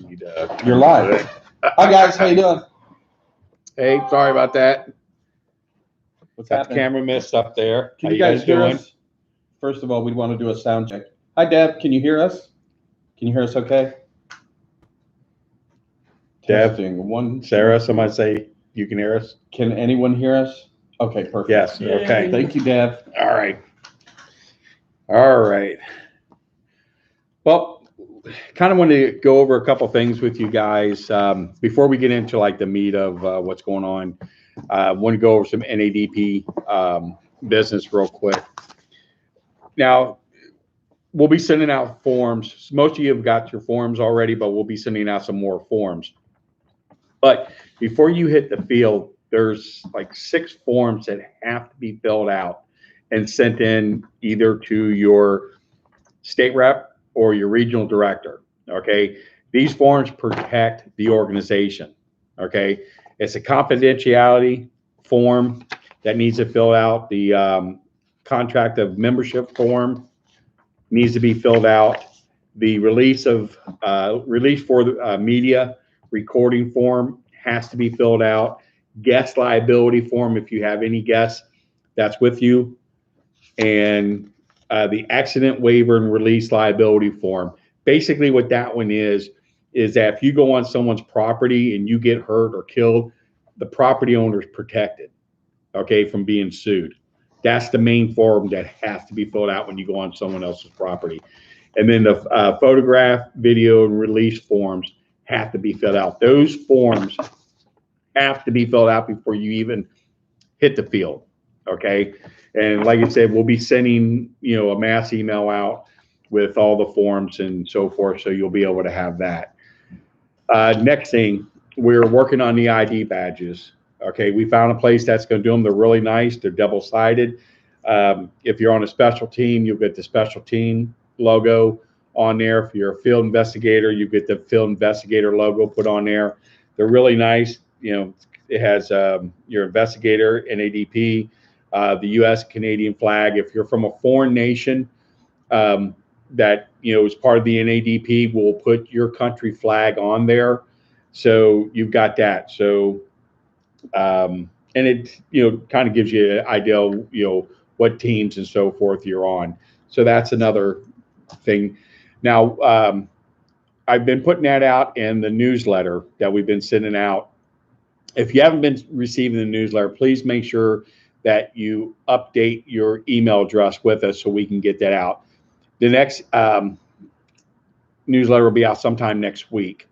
We need to. You're live. Hi guys, how you doing? Hey, sorry about that. What's Got the happening? camera missed up there. Can How you guys hear doing? us? First of all, we want to do a sound check. Hi Deb, can you hear us? Can you hear us okay? Deb, Testing. One. Sarah, somebody say you can hear us? Can anyone hear us? Okay, perfect. Yes. Okay. Thank you, Deb. All right. All right. Well, kind of want to go over a couple things with you guys before we get into like the meat of what's going on. I want to go over some NADP business real quick. Now, we'll be sending out forms. Most of you have got your forms already, but we'll be sending out some more forms. But before you hit the field, there's like 6 forms that have to be filled out and sent in either to your state rep or your regional director. Okay. These forms protect the organization. Okay. It's a confidentiality form that needs to fill out. The contract of membership form needs to be filled out. The release for the media recording form has to be filled out. Guest liability form, if you have any guests that's with you, and the accident waiver and release liability form. Basically what that one is that if you go on someone's property and you get hurt or killed, the property owner is protected, okay, from being sued. That's the main form that has to be filled out when you go on someone else's property. And then the photograph, video, and release forms have to be filled out. Those forms have to be filled out before you even hit the field, okay? And like I said, we'll be sending, a mass email out with all the forms and so forth, so you'll be able to have that. Next thing, we're working on the ID badges. Okay, we found a place that's going to do them. They're really nice. They're double-sided. If you're on a special team, you'll get the special team logo on there. If you're a field investigator, you get the field investigator logo put on there. They're really nice. It has your investigator, NADP, the U.S. Canadian flag. If you're from a foreign nation that is part of the NADP, we'll put your country flag on there. So you've got that. So and it kind of gives you an idea what teams and so forth you're on. So that's another thing. Now I've been putting that out in the newsletter that we've been sending out. If you haven't been receiving the newsletter, please make sure that you update your email address with us so we can get that out. The next newsletter will be out sometime next week.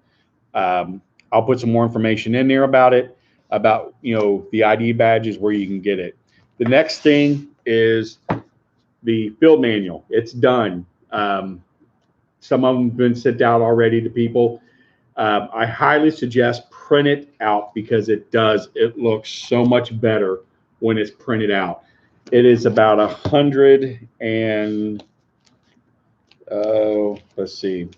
I'll put some more information in there about it, about the ID badges, where you can get it. The next thing is the field manual. It's done. Some of them have been sent out already to people. I highly suggest print it out because it looks so much better when it's printed out. It is about 100 and let's see,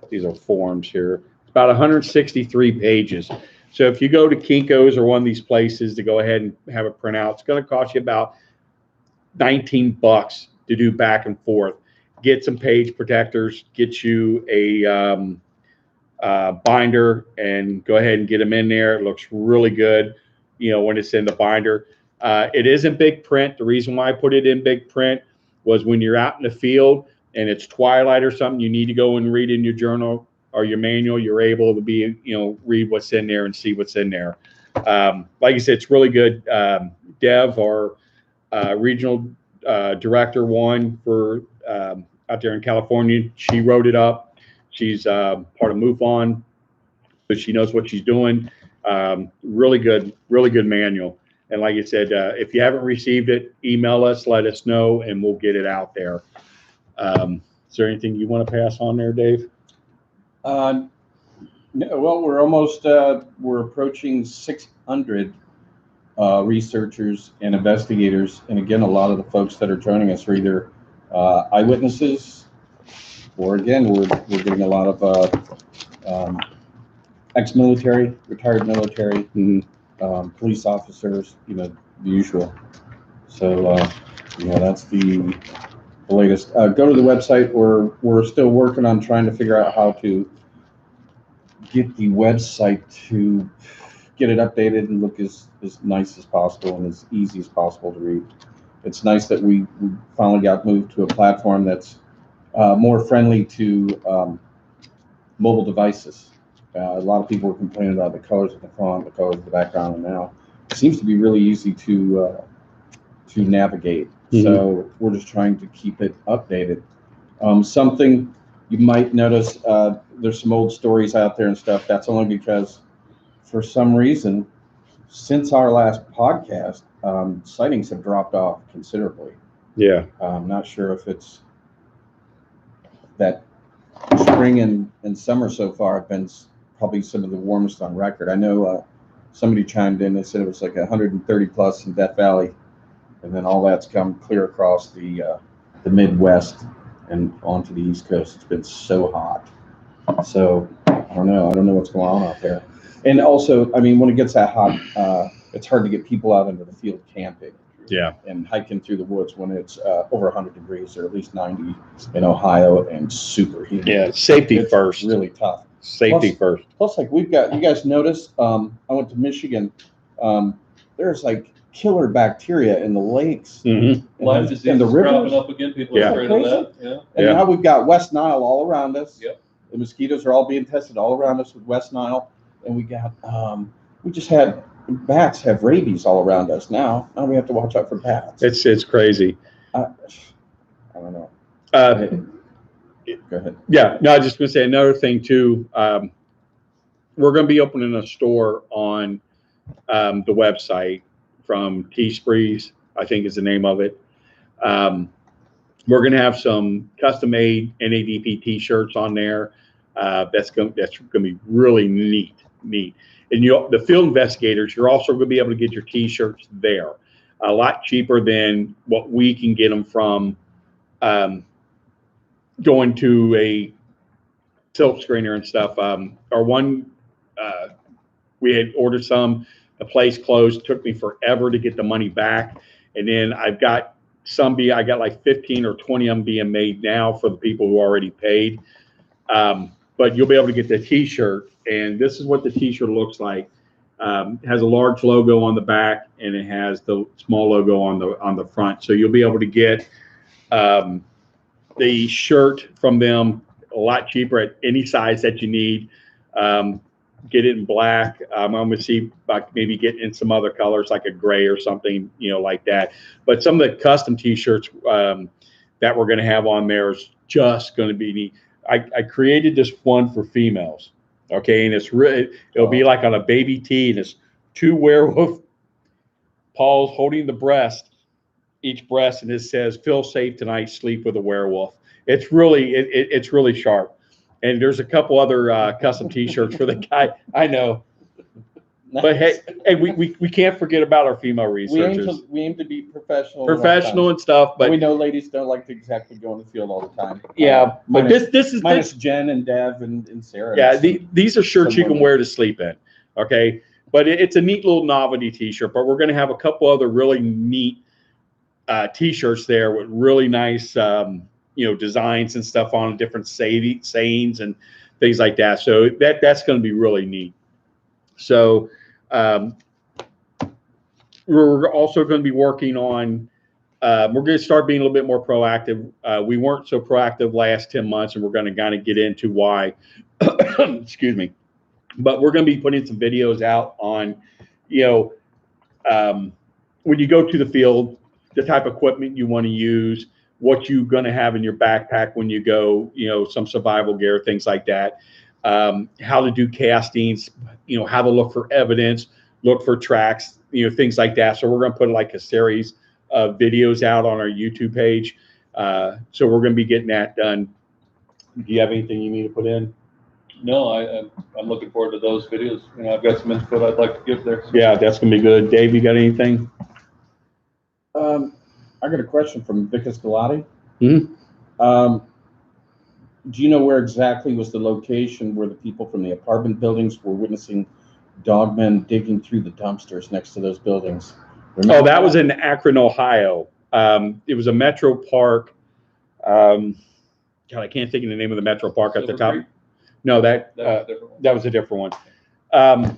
these are forms here. It's about 163 pages. So if you go to Kinko's or one of these places to go ahead and have it print out, it's going to cost you about $19 to do back and forth. Get some page protectors, get you a binder, and go ahead and get them in there. It looks really good, when it's in the binder. It isn't big print. The reason why I put it in big print was when you're out in the field and it's twilight or something, you need to go and read in your journal or your manual, you're able to be, read what's in there and see what's in there. Like I said, it's really good. Dev, our regional director, one for out there in California, she wrote it up. She's part of MUFON, so she knows what she's doing. Really good manual. And like I said, if you haven't received it, email us, let us know, and we'll get it out there. Is there anything you want to pass on there, Dave? No, well, we're almost, we're approaching 600 researchers and investigators. And again, a lot of the folks that are joining us are either eyewitnesses, or again, we're getting a lot of ex-military, retired military, police officers, the usual. So, that's the the latest. Go to the website. We're still working on trying to figure out how to get the website to get it updated and look as nice as possible and as easy as possible to read. It's nice that we finally got moved to a platform that's more friendly to mobile devices. A lot of people were complaining about the colors of the font, the colors of the background, and now it seems to be really easy to navigate. Mm-hmm. So we're just trying to keep it updated. Something you might notice, there's some old stories out there and stuff. That's only because for some reason, since our last podcast, sightings have dropped off considerably. Yeah. I'm not sure if it's that spring and summer so far have been probably some of the warmest on record. I know somebody chimed in and said it was like 130 plus in Death Valley, and then all that's come clear across the Midwest and onto the East Coast. It's been so hot. So I don't know what's going on out there. And also, I mean, when it gets that hot, it's hard to get people out into the field camping. Yeah. And hiking through the woods when it's over 100 degrees or at least 90 in Ohio and super humid. Yeah, safety it's first. Really tough. Safety first. Plus, like we've got, you guys notice, I went to Michigan. There's like killer bacteria in the lakes Mm-hmm. Lyme disease and the is rivers. cropping up again. People are afraid of that. Yeah. And now we've got West Nile all around us. Yep. The mosquitoes are all being tested all around us with West Nile. And we got, we just had bats have rabies all around us now. Now we have to watch out for bats. It's crazy. I don't know. Go ahead. Yeah, no, I was just going to say another thing too. We're going to be opening a store on the website from Teesprees, I think is the name of it. We're going to have some custom-made NADP T-shirts on there. That's going to be really neat. And the field investigators, you're also going to be able to get your T-shirts there, a lot cheaper than what we can get them from going to a silk screener and stuff. Our one, we had ordered some, the place closed, took me forever to get the money back. And then I've got I got like 15 or 20 of them being made now for the people who already paid. But you'll be able to get the T-shirt, and this is what the T-shirt looks like. It has a large logo on the back, and it has the small logo on the front. So you'll be able to get the shirt from them a lot cheaper at any size that you need. Get it in black. I'm going to see about maybe get in some other colors like a gray or something, like that. But some of the custom T-shirts that we're going to have on there is just going to be neat. I created this one for females, okay, and it'll be like on a baby tee, and it's 2 werewolf paws holding the breast, each breast, and it says "Feel safe tonight, sleep with a werewolf." It's really it's really sharp, and there's a couple other custom T-shirts for the guy. I know. Nice. But hey, we can't forget about our female researchers. We aim to be professional and stuff, but we know ladies don't like to exactly go in the field all the time. Yeah, but this is Jen and Dev and Sarah. Yeah, these are shirts you can wear to sleep in. Okay, but it's a neat little novelty T-shirt. But we're going to have a couple other really neat T-shirts there with really nice designs and stuff on different sayings and things like that. So that's going to be really neat. So we're also going to be working on, we're going to start being a little bit more proactive. We weren't so proactive last 10 months, and we're going to kind of get into why, excuse me. But we're going to be putting some videos out on, when you go to the field, the type of equipment you want to use, what you're going to have in your backpack when you go, some survival gear, things like that. How to do castings, how to look for evidence, look for tracks, things like that. So we're going to put like a series of videos out on our YouTube page. So we're going to be getting that done. Do you have anything you need to put in? No, I'm looking forward to those videos. I've got some input I'd like to give there. Yeah, that's going to be good. Dave, you got anything? I got a question from Vic Escalati. Mm-hmm. Do you know where exactly was the location where the people from the apartment buildings were witnessing dogmen digging through the dumpsters next to those buildings? Remember that was in Akron, Ohio. It was a metro park God, I can't think of the name of the metro park at the Silver top. Creek? No, That's a different one. that was a different one.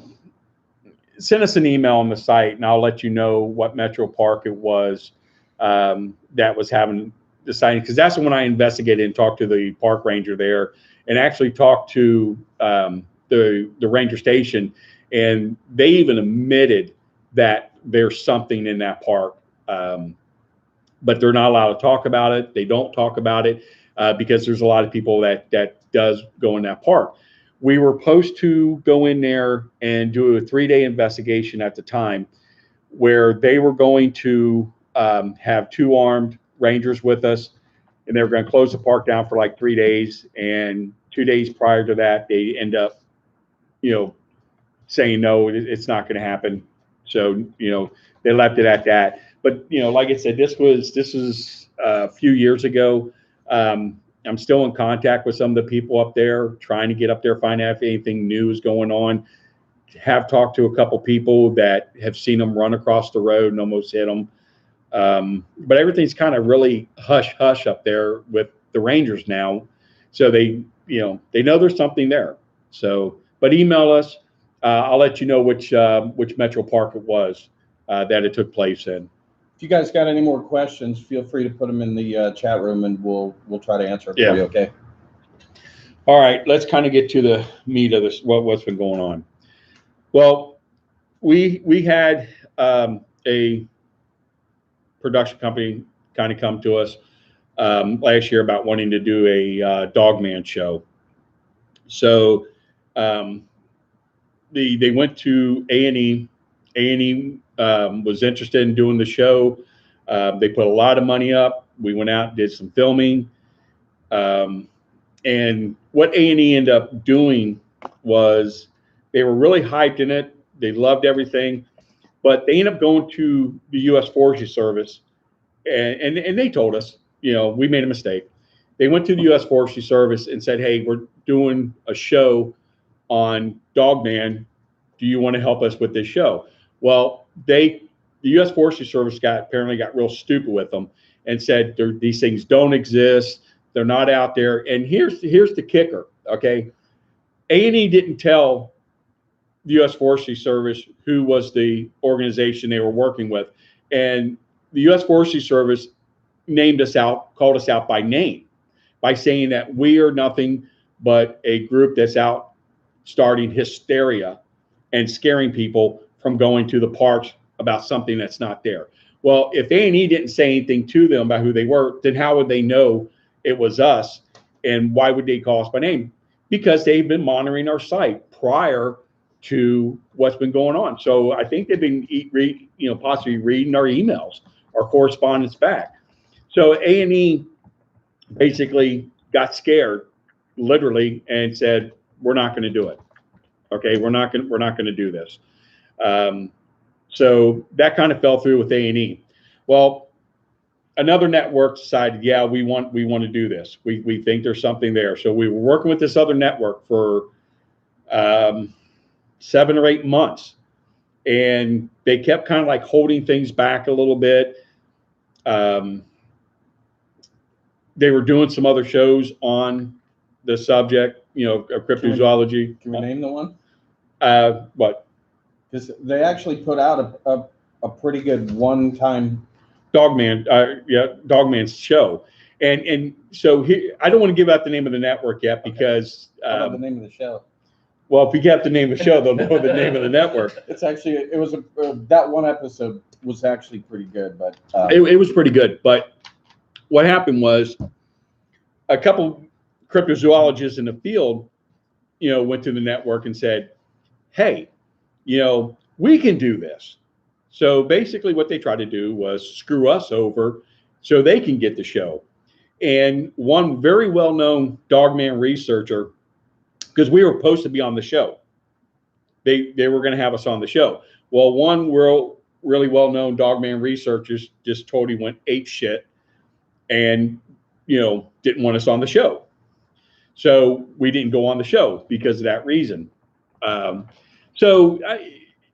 Send us an email on the site, and I'll let you know what metro park it was that was having the sighting, because that's when I investigated and talked to the park ranger there, and actually talked to the ranger station, and they even admitted that there's something in that park, but they're not allowed to talk about it. They don't talk about it because there's a lot of people that does go in that park. We were supposed to go in there and do a 3-day investigation at the time, where they were going to have 2 armed rangers with us, and they were going to close the park down for like 3 days. And 2 days prior to that, they end up, saying no, it's not going to happen. So they left it at that. But like I said, this was a few years ago. I'm still in contact with some of the people up there, trying to get up there, find out if anything new is going on. Have talked to a couple people that have seen them run across the road and almost hit them. But everything's kind of really hush hush up there with the Rangers now. So they know there's something there. So, but email us. I'll let you know which metro park it was that it took place in. If you guys got any more questions, feel free to put them in the chat room, and we'll try to answer them for you. Okay. All right, let's kind of get to the meat of this. What's been going on? Well, we had a production company kind of come to us last year about wanting to do a Dogman show. So they went to A&E. A&E was interested in doing the show. They put a lot of money up. We went out and did some filming. And what A&E ended up doing was they were really hyped in it. They loved everything. But they ended up going to the U.S. Forestry Service. And they told us, we made a mistake. They went to the U.S. Forestry Service and said, hey, we're doing a show on Dogman. Do you want to help us with this show? Well, the U.S. Forestry Service apparently got real stupid with them and said these things don't exist. They're not out there. And here's the kicker, okay? A&E didn't tell the U.S. Forestry Service who was the organization they were working with. And the U.S. Forestry Service called us out by name, by saying that we are nothing but a group that's out starting hysteria and scaring people from going to the parks about something that's not there. Well, if A&E didn't say anything to them about who they were, then how would they know it was us? And why would they call us by name? Because they've been monitoring our site prior to what's been going on. So I think they've been possibly reading our emails, our correspondence back. So A&E basically got scared, literally, and said, we're not going to do it. Okay, we're not going to do this. So that kind of fell through with A&E. Well, another network decided, yeah, we want to do this. We think there's something there. So we were working with this other network for 7 or 8 months, and they kept kind of like holding things back a little bit. They were doing some other shows on the subject, of cryptozoology. Can we name the one? What? Because they actually put out a pretty good one-time Dogman, Dogman's show. And so I don't want to give out the name of the network yet because How about the name of the show? Well, if we get the name of the show, they'll know the name of the network. That one episode was actually pretty good, but it was pretty good. But what happened was a couple cryptozoologists in the field, went to the network and said, hey, we can do this. So basically what they tried to do was screw us over so they can get the show. And one very well-known Dogman researcher, because we were supposed to be on the show, they were going to have us on the show. Well, one really well-known Dogman researchers just totally went ape shit and, didn't want us on the show. So we didn't go on the show because of that reason.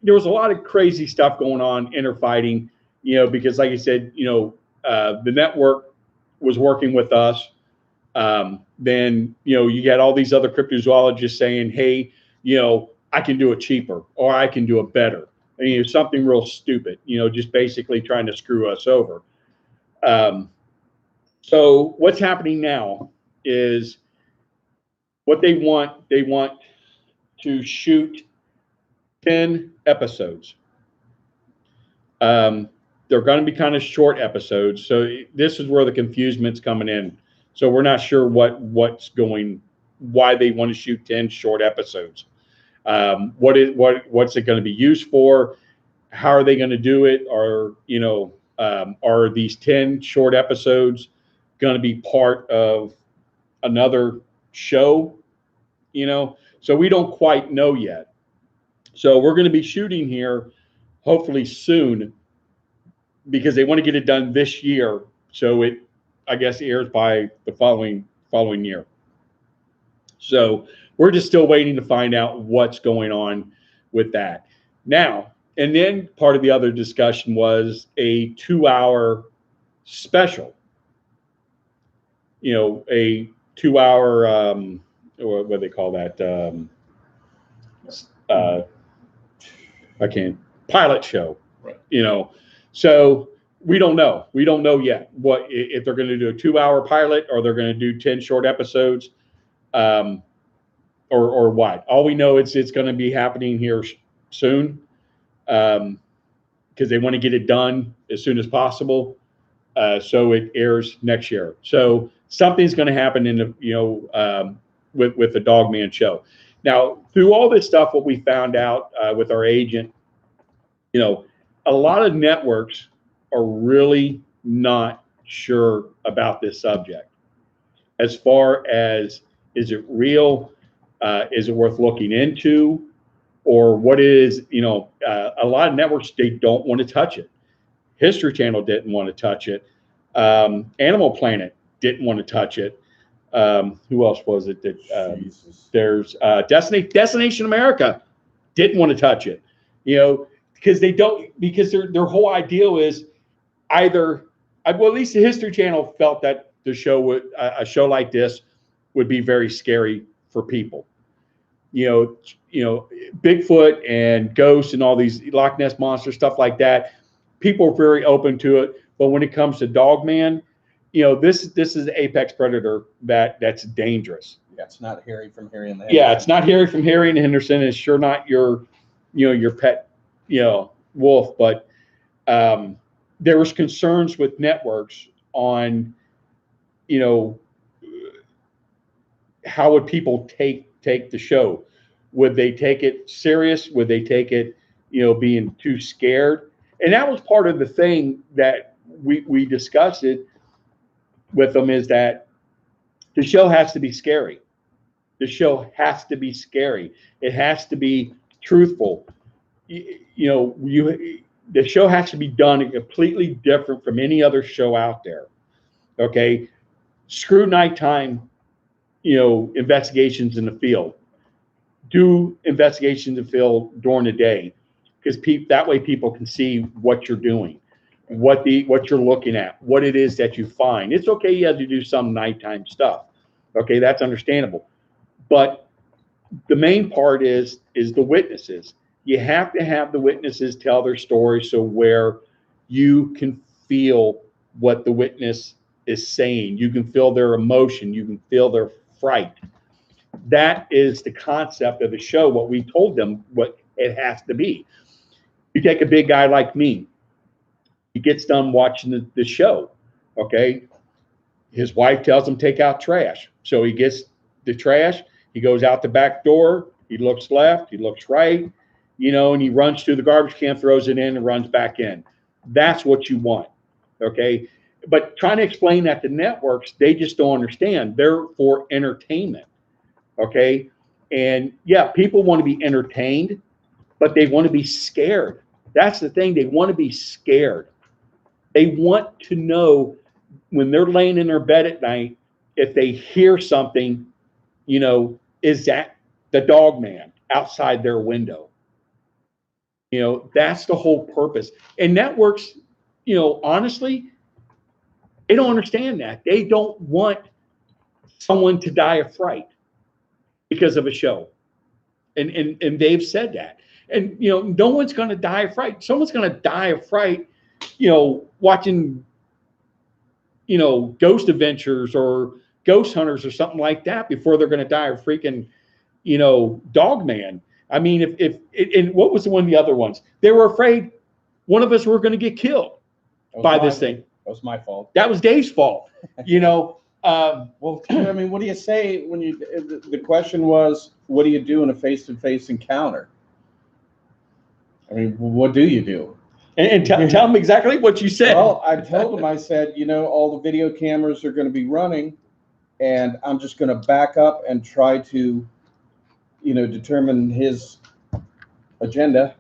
There was a lot of crazy stuff going on, interfighting, because like I said, the network was working with us, then, you got all these other cryptozoologists saying, hey, I can do it cheaper, or I can do it better. And, something real stupid, just basically trying to screw us over. So what's happening now is what they want to shoot 10 episodes. They're going to be kind of short episodes. So this is where the confusement's coming in. So we're not sure why they want to shoot 10 short episodes. What's it going to be used for? How are they going to do it? Are these 10 short episodes going to be part of another show? So we don't quite know yet. So we're going to be shooting here hopefully soon, because they want to get it done this year. So it, I guess, airs by the following year. So we're just still waiting to find out what's going on with that. Now, and then part of the other discussion was a 2-hour special. A 2-hour, what do they call that? Pilot show. Right. So we don't know. We don't know yet if they're going to do a 2-hour pilot, or they're going to do 10 short episodes, or what. All we know it's going to be happening here soon, because they want to get it done as soon as possible, so it airs next year. So something's going to happen in the with the Dogman show. Now, through all this stuff, what we found out with our agent, a lot of networks are really not sure about this subject. As far as, is it real? Is it worth looking into? Or what is, a lot of networks, they don't want to touch it. History Channel didn't want to touch it. Animal Planet didn't want to touch it. Who else was it that there's Destination America didn't want to touch it, because their whole ideal is either, well, at least the History Channel felt that a show like this would be very scary for people. Bigfoot and ghosts and all these Loch Ness monster stuff like that, people are very open to it. But when it comes to Dogman, this is the apex predator that's dangerous. Yeah, it's not Harry from Harry and the Yeah, it's not Harry from Harry and Henderson. It's sure not your pet, wolf. But there was concerns with networks on, how would people take the show? Would they take it serious? Would they take it, being too scared? And that was part of the thing that we discussed it with them, is that the show has to be scary. The show has to be scary. It has to be truthful. The show has to be done completely different from any other show out there. Okay, screw nighttime, investigations in the field. Do investigations in the field during the day, because that way people can see what you're doing, what you're looking at, what it is that you find. It's okay, you have to do some nighttime stuff. Okay, that's understandable. But the main part is the witnesses. You have to have the witnesses tell their story, so where you can feel what the witness is saying. You can feel their emotion. You can feel their fright. That is the concept of the show, what we told them what it has to be. You take a big guy like me. He gets done watching the show, okay? His wife tells him take out trash. So he gets the trash. He goes out the back door. He looks left. He looks right, and he runs to the garbage can, throws it in, and runs back in. That's what you want, okay? But trying to explain that to networks, they just don't understand. They're for entertainment, okay? And yeah, people want to be entertained, but they want to be scared. That's the thing. They want to be scared. They want to know when they're laying in their bed at night, if they hear something, is that the Dogman outside their window? That's the whole purpose. And networks, honestly, They don't understand that. They don't want someone to die of fright because of a show. And they've said that. And, you know, no one's going to die of fright. Someone's going to die of fright, you know, watching, you know, Ghost Adventures or Ghost Hunters or something like that before they're going to die of freaking, you know, Dogman. I mean, and what was one of the other ones? They were afraid one of us were going to get killed by this thing. That was my fault. That was Dave's fault, you know. Well, I mean, what do you say when the question was, what do you do in a face-to-face encounter? I mean, what do you do? And tell them exactly what you said. Well, I told him, I said, you know, all the video cameras are going to be running, and I'm just going to back up and try to, you know, determine his agenda.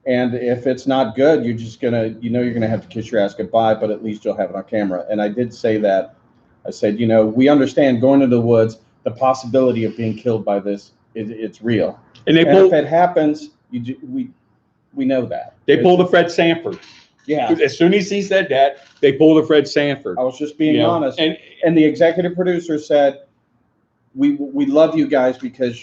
And if it's not good, you're just going to, you know, you're going to have to kiss your ass goodbye, but at least you'll have it on camera. And I did say that. I said, you know, we understand going into the woods, the possibility of being killed by this, it's real. And if it happens, we know that. They pulled a Fred Sanford. Yeah. As soon as he said that, they pulled a Fred Sanford. I was just being honest. And the executive producer said, we love you guys because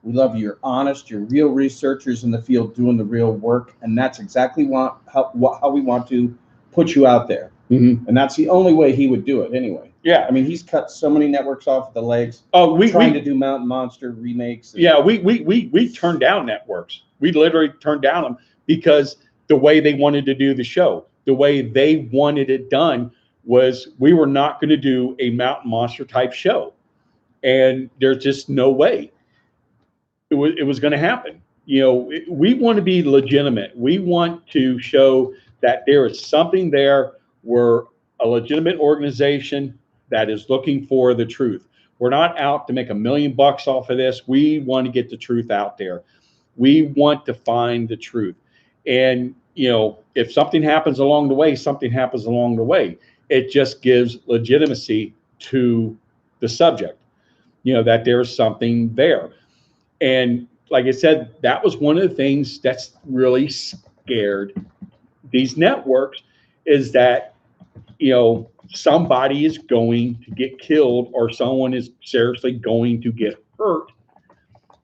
we love you. You're honest. You're real researchers in the field doing the real work. And that's exactly how we want to put you out there. Mm-hmm. And that's the only way he would do it anyway. Yeah. I mean, he's cut so many networks off the legs. Oh, trying to do Mountain Monster remakes. Yeah, we turned down networks. We literally turned down them because the way they wanted to do the show, the way they wanted it done was we were not going to do a Mountain Monster type show. And there's just no way it was going to happen. You know, we want to be legitimate. We want to show that there is something there. We're a legitimate organization that is looking for the truth. We're not out to make $1 million off of this. We want to get the truth out there. We want to find the truth. And, you know, if something happens along the way, something happens along the way. It just gives legitimacy to the subject, you know, that there's something there. And like I said, that was one of the things that's really scared these networks is that, you know, somebody is going to get killed or someone is seriously going to get hurt,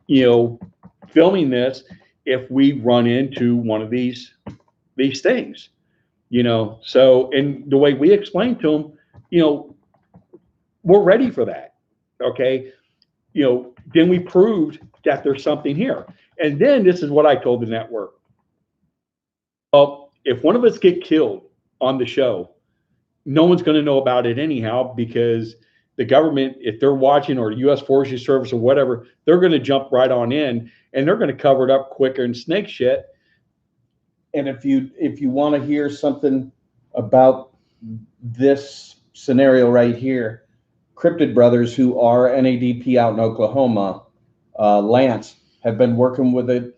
you know, filming this if we run into one of these things, you know. So, and the way we explained to them, you know, we're ready for that. Okay. You know, then we proved that there's something here. And then this is what I told the network. Well, if one of us get killed on the show, no one's going to know about it anyhow because the government, if they're watching or U.S. Forestry Service or whatever, they're going to jump right on in and they're going to cover it up quicker than snake shit. And if you want to hear something about this scenario right here, Cryptid Brothers, who are NADP out in Oklahoma, Lance, have been working with it.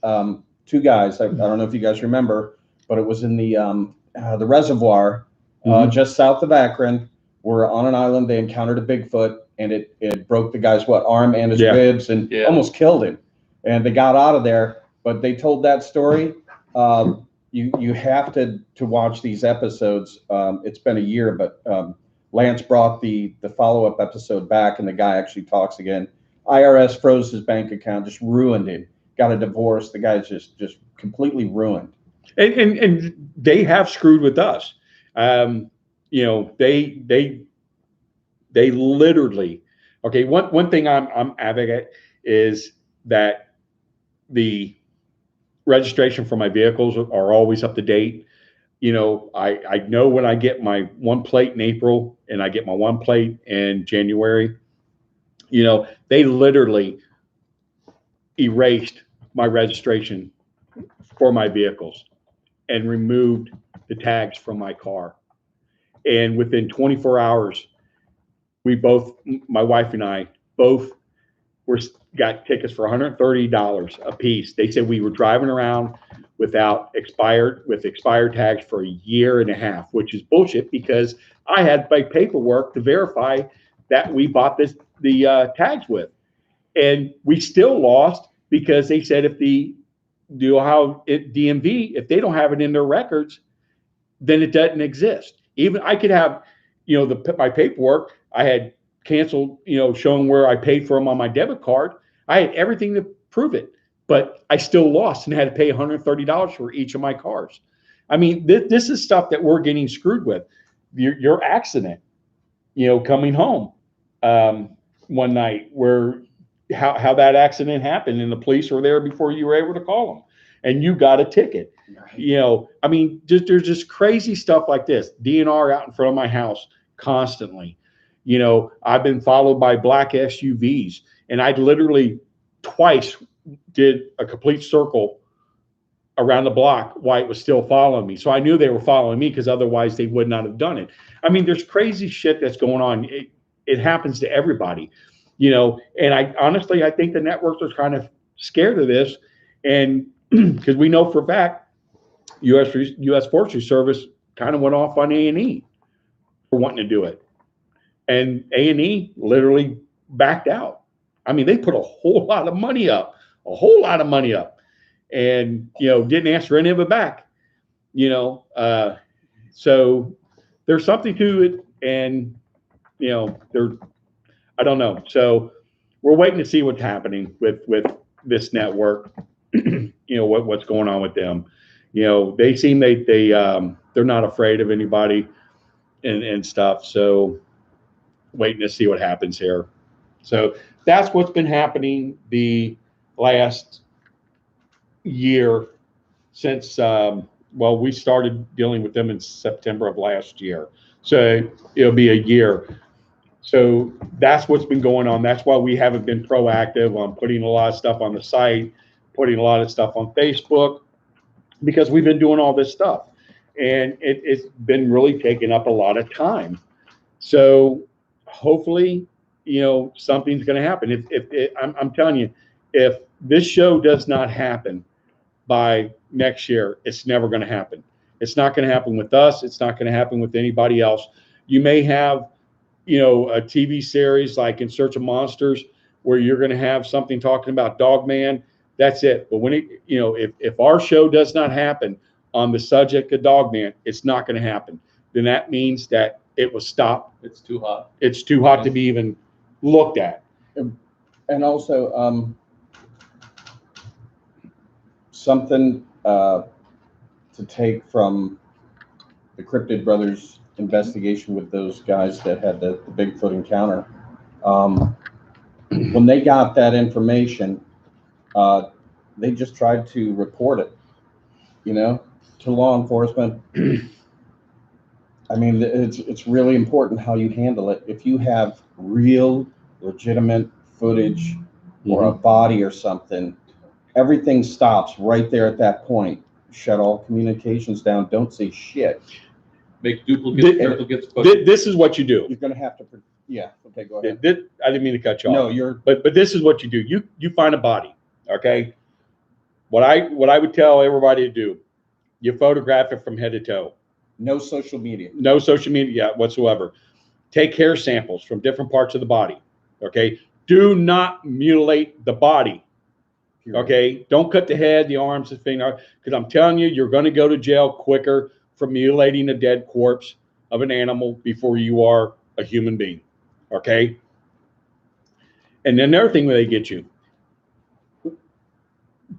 Two guys, I don't know if you guys remember, but it was in the reservoir just south of Akron. We're on an island. They encountered a Bigfoot, and it broke the guy's arm and his ribs and almost killed him. And they got out of there. But they told that story. You have to watch these episodes. It's been a year, but Lance brought the follow-up episode back, and the guy actually talks again. IRS froze his bank account, just ruined him. Got a divorce. The guy's just completely ruined. And they have screwed with us. You know, they literally. Okay, one thing I'm advocate is that the registration for my vehicles are always up to date. You know, I know when I get my one plate in April and I get my one plate in January, you know, they literally erased my registration for my vehicles and removed the tags from my car. And within 24 hours, we both, my wife and I, both got tickets for $130 a piece. They said we were driving around with expired tags for a year and a half, which is bullshit because I had my paperwork to verify that we bought the tags with. And we still lost because they said if DMV, if they don't have it in their records, then it doesn't exist. Even I could have my paperwork, I had canceled, showing where I paid for them on my debit card. I had everything to prove it, but I still lost and had to pay $130 for each of my cars. I mean, this is stuff that we're getting screwed with. Your accident, coming home one night, where how that accident happened, and the police were there before you were able to call them, and you got a ticket. Right. I mean, there's just crazy stuff like this. DNR out in front of my house constantly. I've been followed by black SUVs, and I literally twice did a complete circle around the block while it was still following me. So I knew they were following me, because otherwise they would not have done it. I mean, there's crazy shit that's going on. It happens to everybody, and I think the networks are kind of scared of this. And because we know for a fact, U.S. Forestry Service kind of went off on A&E for wanting to do it. And A&E literally backed out. I mean, they put a whole lot of money up, and, didn't answer any of it back, so there's something to it. And, I don't know. So we're waiting to see what's happening with this network, what's going on with them. They seem they're not afraid of anybody and stuff. So waiting to see what happens here. So that's what's been happening the last year since, we started dealing with them in September of last year. So it'll be a year. So that's what's been going on. That's why we haven't been proactive on putting a lot of stuff on the site, putting a lot of stuff on Facebook, because we've been doing all this stuff, and it's been really taking up a lot of time. So hopefully, something's going to happen. I'm telling you, if this show does not happen by next year, it's never going to happen. It's not going to happen with us. It's not going to happen with anybody else. You may have, a TV series like In Search of Monsters, where you're going to have something talking about Dogman. That's it. But when if our show does not happen on the subject of Dogman, it's not going to happen. Then that means that it was stopped. It's too hot. It's too hot to be even looked at. And also, something to take from the Cryptid Brothers investigation with those guys that had the Bigfoot encounter. When they got that information, they just tried to report it, to law enforcement. I mean, it's really important how you handle it. If you have real, legitimate footage or a body or something, everything stops right there at that point. Shut all communications down. Don't say shit. Make duplicates. This is what you do. You're going to have to. Yeah. Okay. Go ahead. I didn't mean to cut you off. No, But this is what you do. You find a body. Okay. What I would tell everybody to do, you photograph it from head to toe. No social media. No social media whatsoever. Take hair samples from different parts of the body. Okay. Do not mutilate the body. Okay. Don't cut the head, the arms, the finger, because I'm telling you, you're going to go to jail quicker for mutilating a dead corpse of an animal before you are a human being. Okay. And then another thing where they get you,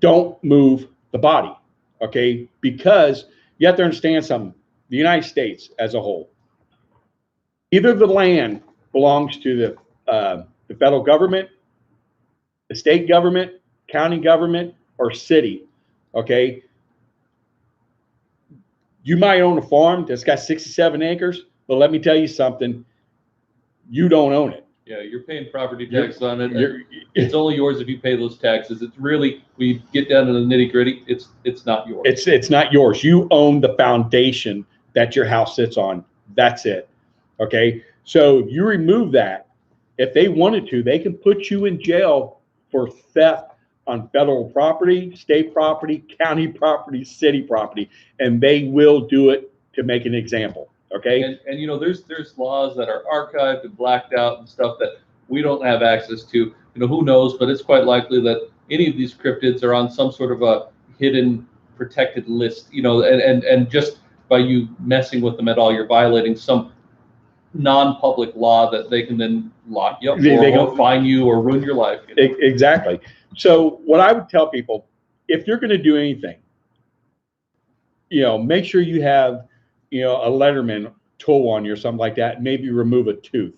don't move the body. Okay. Because you have to understand something. The United States as a whole, either the land belongs to the federal government, the state government, county government, or city. Okay. You might own a farm that's got 67 acres, but let me tell you something, you don't own it. Yeah, you're paying property tax on it. It's only yours if you pay those taxes. It's really, we get down to the nitty gritty, it's not yours. It's not yours. You own the foundation that your house sits on. That's it. Okay. So you remove that. If they wanted to, they can put you in jail for theft on federal property, state property, county property, city property, and they will do it to make an example. Okay. And there's laws that are archived and blacked out and stuff that we don't have access to. Who knows, but it's quite likely that any of these cryptids are on some sort of a hidden protected list, and just by you messing with them at all, you're violating some non-public law that they can then lock you up or fine you or ruin your life. You know? Exactly. So what I would tell people, if you're going to do anything, make sure you have, a Letterman tool on you or something like that. Maybe remove a tooth.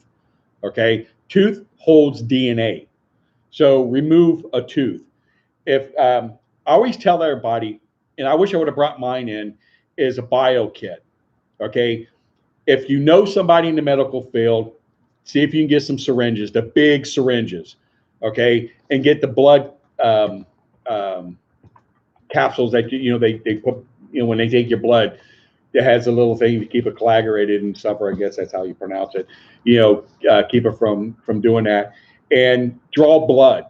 Okay. Tooth holds DNA. So remove a tooth. If I always tell everybody, and I wish I would have brought mine in, is a bio kit. Okay. If you know somebody in the medical field, see if you can get some syringes, the big syringes. Okay. And get the blood capsules that they put, when they take your blood, it has a little thing to keep it coagulated and stuff, or I guess that's how you pronounce it. Keep it from doing that, and draw blood.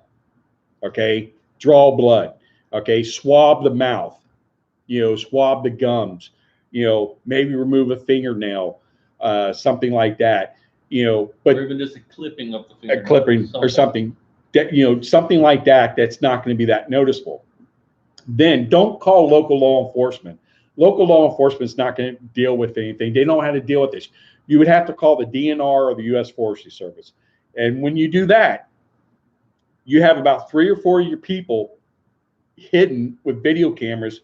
Okay, draw blood. Okay, swab the mouth. Swab the gums. Maybe remove a fingernail, something like that. But or even just a clipping of the fingernail, a clipping or something that something like that. That's not going to be that noticeable. Then don't call local law enforcement. Local law enforcement is not going to deal with anything. They don't know how to deal with this. You would have to call the DNR or the U.S. Forestry Service. And when you do that, you have about 3 or 4 of your people hidden with video cameras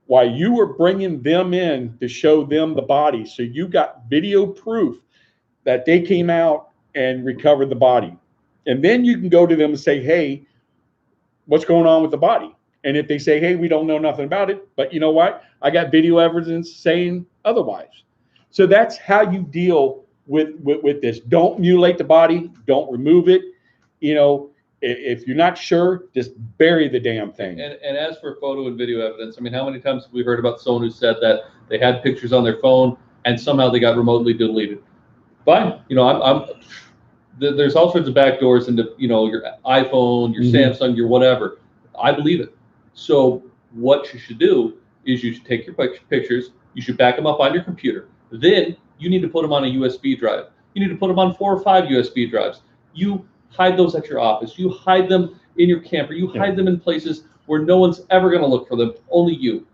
while you were bringing them in to show them the body. So you got video proof that they came out and recovered the body. And then you can go to them and say, hey, what's going on with the body? And if they say, hey, we don't know nothing about it, but you know what? I got video evidence saying otherwise. So that's how you deal with this. Don't mutilate the body. Don't remove it. If you're not sure, just bury the damn thing. And as for photo and video evidence, I mean, how many times have we heard about someone who said that they had pictures on their phone and somehow they got remotely deleted? Fine. There's all sorts of backdoors into, your iPhone, your Samsung, your whatever. I believe it. So what you should do is you should take your pictures, you should back them up on your computer. Then you need to put them on a USB drive. You need to put them on 4 or 5 USB drives. You hide those at your office. You hide them in your camper. You hide them in places where no one's ever going to look for them, only you.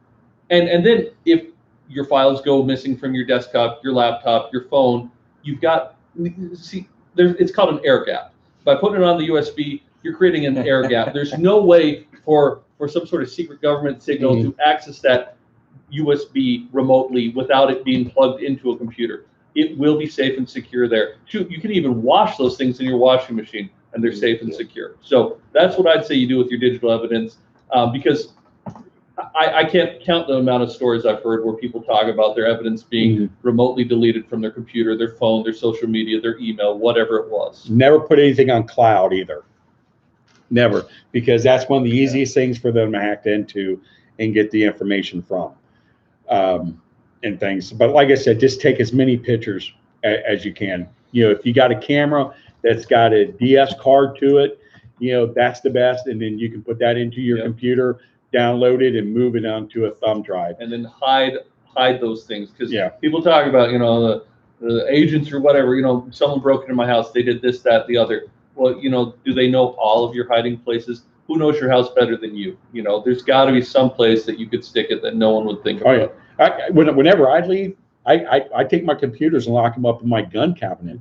And then if your files go missing from your desktop, your laptop, your phone, you've got, it's called an air gap. By putting it on the USB, you're creating an air gap. There's no way for some sort of secret government signal to access that USB remotely without it being plugged into a computer. It will be safe and secure there. Shoot, you can even wash those things in your washing machine and they're safe and secure. So that's what I'd say you do with your digital evidence, because I can't count the amount of stories I've heard where people talk about their evidence being remotely deleted from their computer, their phone, their social media, their email, whatever it was. Never put anything on cloud either. Never, because that's one of the easiest things for them to hack into and get the information from, and things. But like I said, just take as many pictures as you can. If you got a camera that's got a DS card to it, that's the best. And then you can put that into your computer, download it, and move it onto a thumb drive. And then hide those things, because people talk about the agents or whatever. Someone broke into my house. They did this, that, the other. Well, do they know all of your hiding places? Who knows your house better than you? There's got to be some place that you could stick it that no one would think about. Whenever I leave, I take my computers and lock them up in my gun cabinet.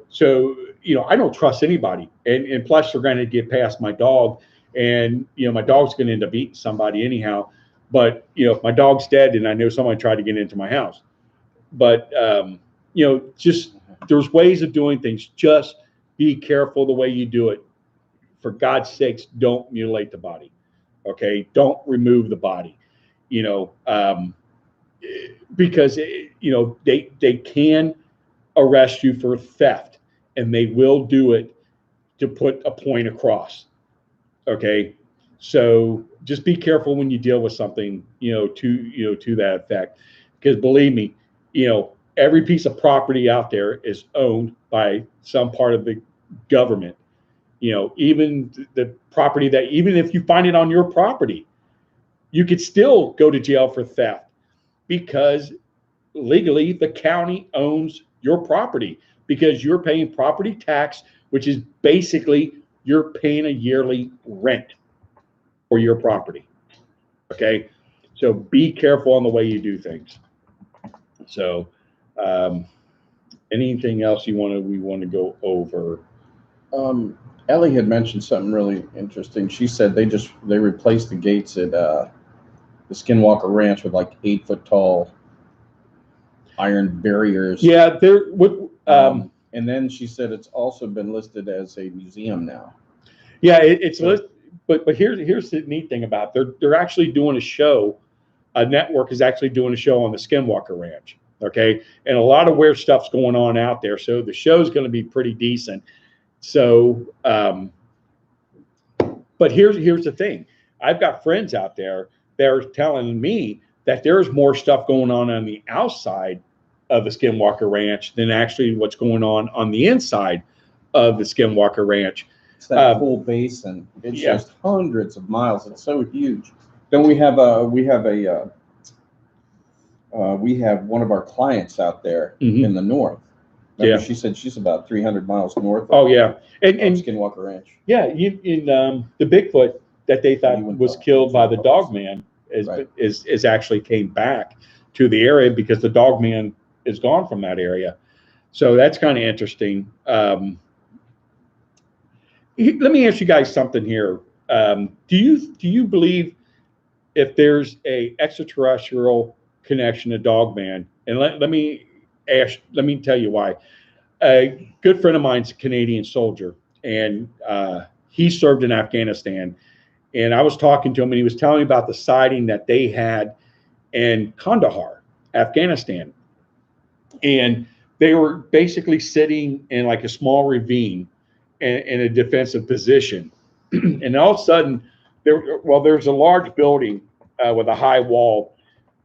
So I don't trust anybody, and plus they're going to get past my dog, and my dog's going to end up eating somebody anyhow. But if my dog's dead, and I know somebody tried to get into my house, but just there's ways of doing things. Just be careful the way you do it. For God's sakes, don't mutilate the body. Okay, don't remove the body. Because they can arrest you for theft, and they will do it to put a point across. Okay, so just be careful when you deal with something to that effect, because believe me, every piece of property out there is owned by some part of the government. Even the property that, even if you find it on your property, you could still go to jail for theft, because legally the county owns your property, because you're paying property tax, which is basically you're paying a yearly rent for your property. Okay, so be careful on the way you do things. So anything else we want to go over? Ellie had mentioned something really interesting. She said they replaced the gates at the Skinwalker Ranch with like 8-foot tall iron barriers. Yeah, there would. And then she said it's also been listed as a museum now. Yeah, it's listed. But here's the neat thing about it. They're actually doing a show. A network is actually doing a show on the Skinwalker Ranch. Okay, and a lot of weird stuff's going on out there. So the show's going to be pretty decent. So, but here's the thing. I've got friends out there that are telling me that there's more stuff going on the outside of the Skinwalker Ranch than actually what's going on the inside of the Skinwalker Ranch. It's that whole basin. It's just hundreds of miles. It's so huge. Then we have one of our clients out there in the north. Remember, she said she's about 300 miles north. Oh yeah, and Skinwalker Ranch. Yeah, in the Bigfoot that they thought was killed by the Dogman is actually came back to the area because the Dogman is gone from that area. So that's kind of interesting. Let me ask you guys something here. Do you believe if there's a extraterrestrial connection to Dogman? And let me tell you why. A good friend of mine's a Canadian soldier, and he served in Afghanistan. And I was talking to him, and he was telling me about the sighting that they had in Kandahar, Afghanistan. And they were basically sitting in like a small ravine in a defensive position. And all of a sudden, there's a large building with a high wall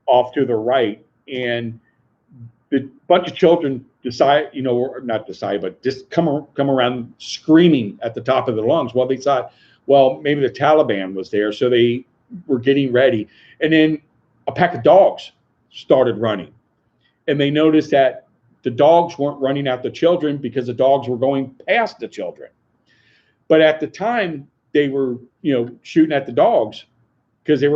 off to the right. And a bunch of children just come around screaming at the top of their lungs. Well, they thought, well, maybe the Taliban was there. So they were getting ready. And then a pack of dogs started running. And they noticed that the dogs weren't running at the children because the dogs were going past the children. But at the time, they were, shooting at the dogs because they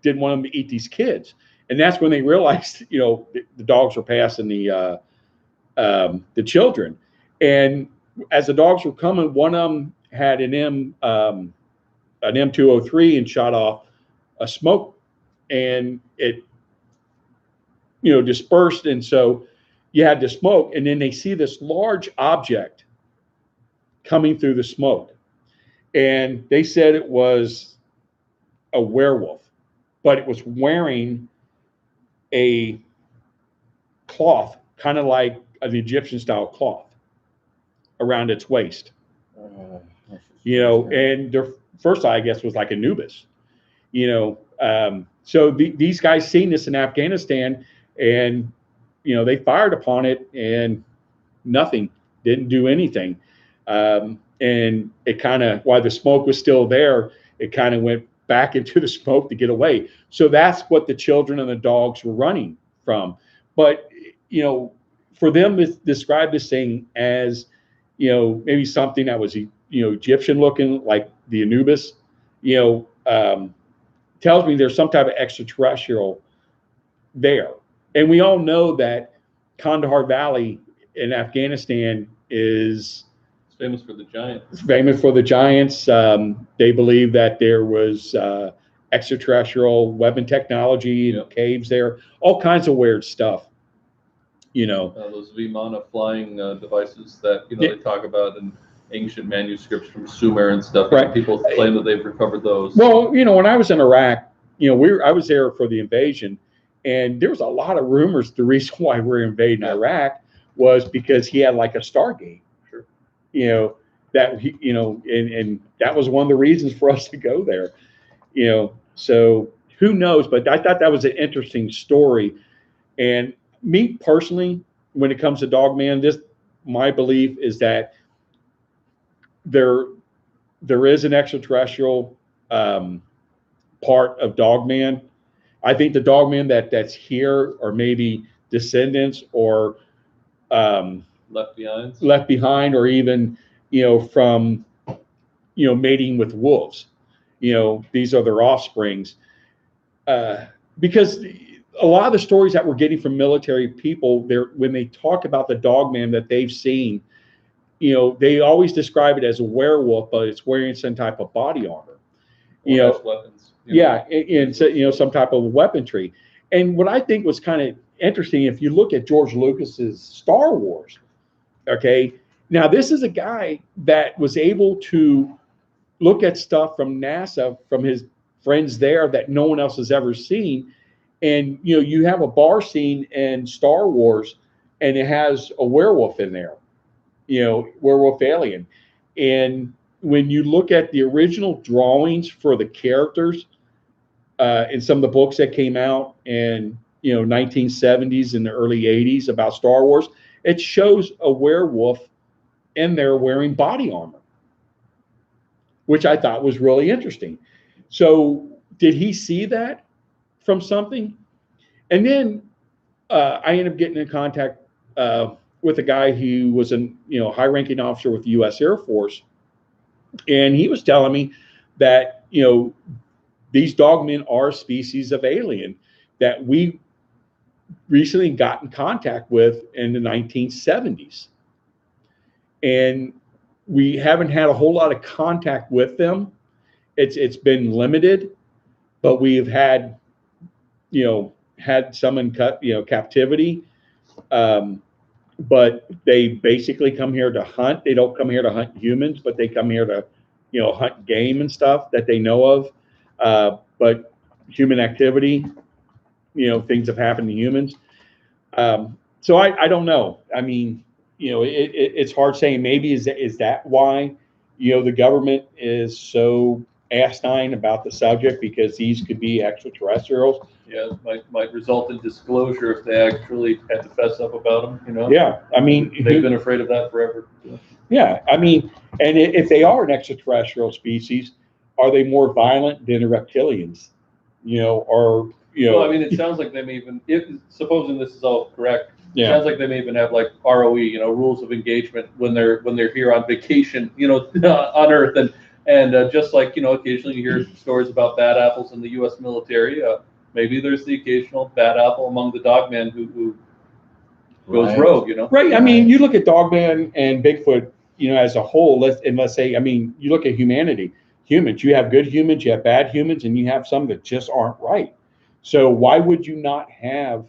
didn't want them to eat these kids. And that's when they realized, the dogs were passing the children. And as the dogs were coming, one of them had an M203 and shot off a smoke, and it, dispersed. And so you had the smoke, and then they see this large object coming through the smoke. And they said it was a werewolf, but it was wearing a cloth, kind of like an Egyptian style cloth around its waist. And their first eye, I guess, was like Anubis. So these guys seen this in Afghanistan, and they fired upon it, and nothing, didn't do anything. And it kind of, while the smoke was still there, it kind of went back into the smoke to get away. So that's what the children and the dogs were running from. But for them to describe this thing as maybe something that was Egyptian looking, like the Anubis, tells me there's some type of extraterrestrial there. And we all know that Kandahar Valley in Afghanistan is famous for the giants. It's famous for the giants. They believe that there was extraterrestrial weapon technology in caves there, all kinds of weird stuff. Those Vimana flying devices that they talk about in ancient manuscripts from Sumer and stuff. Right. People claim that they've recovered those. Well, when I was in Iraq, I was there for the invasion, and there was a lot of rumors. The reason why we're invading Iraq was because he had like a Stargate. That he, and that was one of the reasons for us to go there. So who knows? But I thought that was an interesting story. And me personally, when it comes to Dogman, my belief is that there is an extraterrestrial part of Dogman. I think the Dogman that's here are maybe descendants or left behind, or even from mating with wolves. These are their offsprings, because a lot of the stories that we're getting from military people, when they talk about the Dogman that they've seen, they always describe it as a werewolf, but it's wearing some type of body armor. Weapons. Yeah, and so, some type of weaponry. And what I think was kind of interesting, if you look at George Lucas's Star Wars, okay, now this is a guy that was able to look at stuff from NASA, from his friends there, that no one else has ever seen. And you have a bar scene in Star Wars, and it has a werewolf in there, werewolf alien. And when you look at the original drawings for the characters in some of the books that came out in 1970s and the early 80s about Star Wars, it shows a werewolf in there wearing body armor, which I thought was really interesting. So did he see that from something? And then I ended up getting in contact with a guy who was a high-ranking officer with the U.S. Air Force, and he was telling me that these dogmen are a species of alien that we recently got in contact with in the 1970s, and we haven't had a whole lot of contact with them. It's been limited, but we've had some in captivity. But they basically come here to hunt. They don't come here to hunt humans, but they come here to, hunt game and stuff that they know of. But human activity, things have happened to humans. So I don't know. I mean, it's hard saying. Maybe is that why, the government is so asinine about the subject, because these could be extraterrestrials. Yeah, might result in disclosure if they actually had to fess up about them. Yeah, I mean, they've been afraid of that forever. Yeah, I mean, and if they are an extraterrestrial species, are they more violent than the reptilians? Well, I mean, it sounds like they may even, if supposing this is all correct, it sounds like they may even have like ROE, rules of engagement when they're here on vacation, on Earth, and just like occasionally you hear stories about bad apples in the U.S. military. Maybe there's the occasional bad apple among the Dogman who goes rogue, Right. I mean, you look at Dogman and Bigfoot, as a whole. Let's say, I mean, you look at humanity. Humans, you have good humans, you have bad humans, and you have some that just aren't right. So why would you not have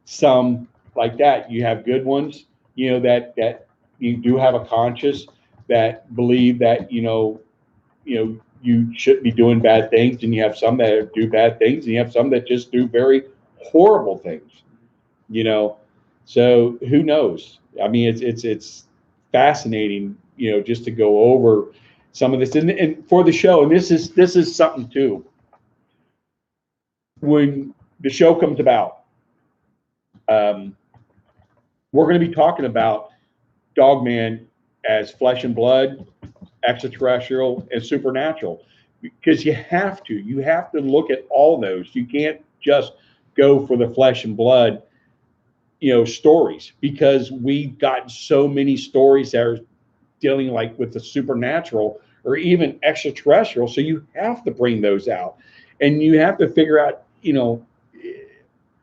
some like that? You have good ones, that you do have a conscience, that believe that you shouldn't be doing bad things, and you have some that do bad things, and you have some that just do very horrible things. So who knows? I mean, it's fascinating, just to go over some of this, and for the show. And this is something too. When the show comes about, we're going to be talking about Dogman as flesh and blood, extraterrestrial, and supernatural, because you have to look at all those. You can't just go for the flesh and blood stories, because we've got so many stories that are dealing like with the supernatural or even extraterrestrial. So you have to bring those out, and you have to figure out,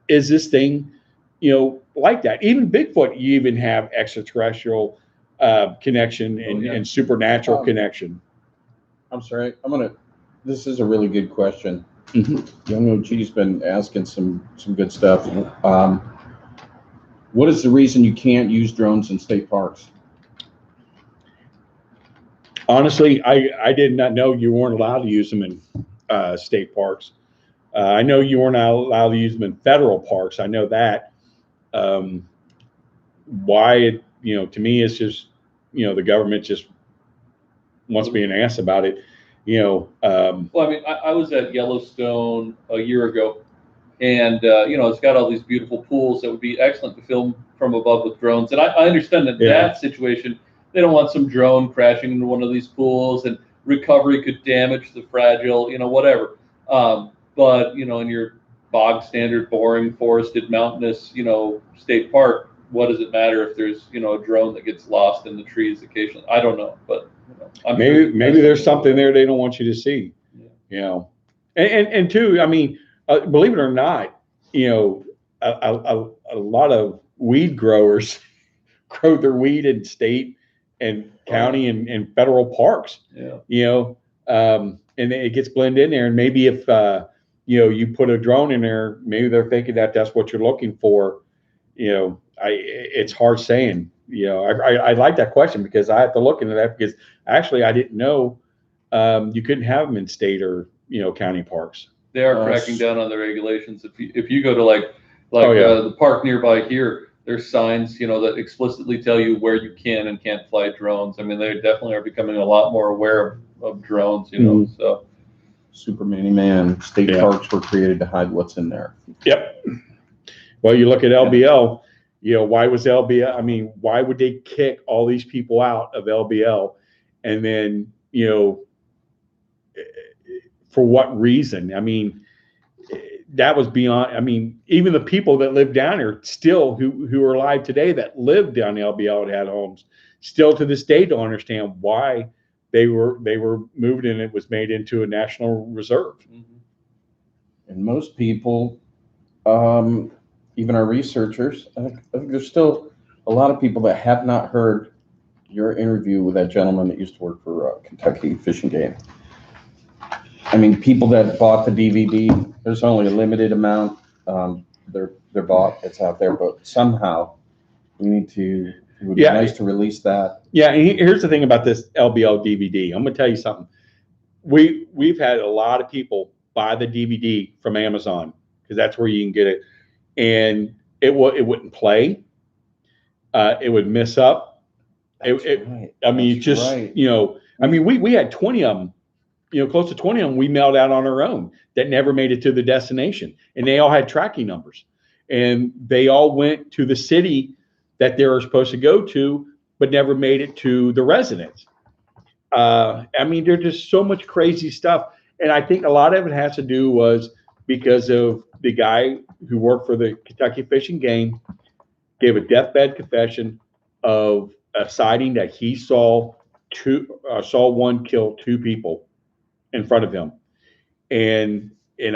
is this thing, like that? Even Bigfoot, you even have extraterrestrial connection and supernatural connection. I'm sorry. This is a really good question. Mm-hmm. Young OG's been asking some good stuff. What is the reason you can't use drones in state parks? Honestly, I did not know you weren't allowed to use them in state parks. I know you weren't allowed to use them in federal parks. I know that. Why, to me, it's just, the government just wants to be an ass about it. Well, I mean, I was at Yellowstone a year ago, and it's got all these beautiful pools that would be excellent to film from above with drones. And I understand that that situation, they don't want some drone crashing into one of these pools, and recovery could damage the fragile, whatever. But in your bog standard, boring, forested, mountainous, state park, what does it matter if there's a drone that gets lost in the trees occasionally? I don't know, but maybe there's something there they don't want you to see. And two, I mean, believe it or not, you know, a lot of weed growers grow their weed in state and county and federal parks, Yeah. you know, and it gets blended in there. And maybe if, you know, you put a drone in there, maybe they're thinking that that's what you're looking for. You know, it's hard saying, you know, I like that question because I have to look into that because actually I didn't know, you couldn't have them in state or, you know, county parks. They are cracking down on the regulations. If you go to like Oh, yeah. the park nearby here, there's signs, you know, that explicitly tell you where you can and can't fly drones. I mean, they definitely are becoming a lot more aware of drones, you know. Mhm. So Super mini man. State Yeah. parks were created to hide what's in there. Yep. Well, you look at LBL, you know, why was LBL? I mean, why would they kick all these people out of LBL? And then, you know, for what reason? I mean, that was beyond, I mean, even the people that live down here still who are alive today that live down in LBL and had homes, still to this day don't understand why they were moved and it was made into a national reserve. And most people, even our researchers, I think there's still a lot of people that have not heard your interview with that gentleman that used to work for Kentucky Fish and Game. I mean, people that bought the DVD, there's only a limited amount. They're bought, it's out there, but somehow we need to, it would be Yeah. nice to release that. Yeah, and here's the thing about this LBL DVD. I'm gonna tell you something. We've had a lot of people buy the DVD from Amazon because that's where you can get it, and it wouldn't play. It would miss up. That's right. I mean, That's just right. you know, I mean, we had 20 of them. You know, close to 20 of them we mailed out on our own that never made it to the destination, and they all had tracking numbers, and they all went to the city that they were supposed to go to, but never made it to the residence. I mean, there's just so much crazy stuff, and I think a lot of it has to do was because of the guy who worked for the Kentucky Fish and Game gave a deathbed confession of a sighting that he saw one kill two people in front of him, and you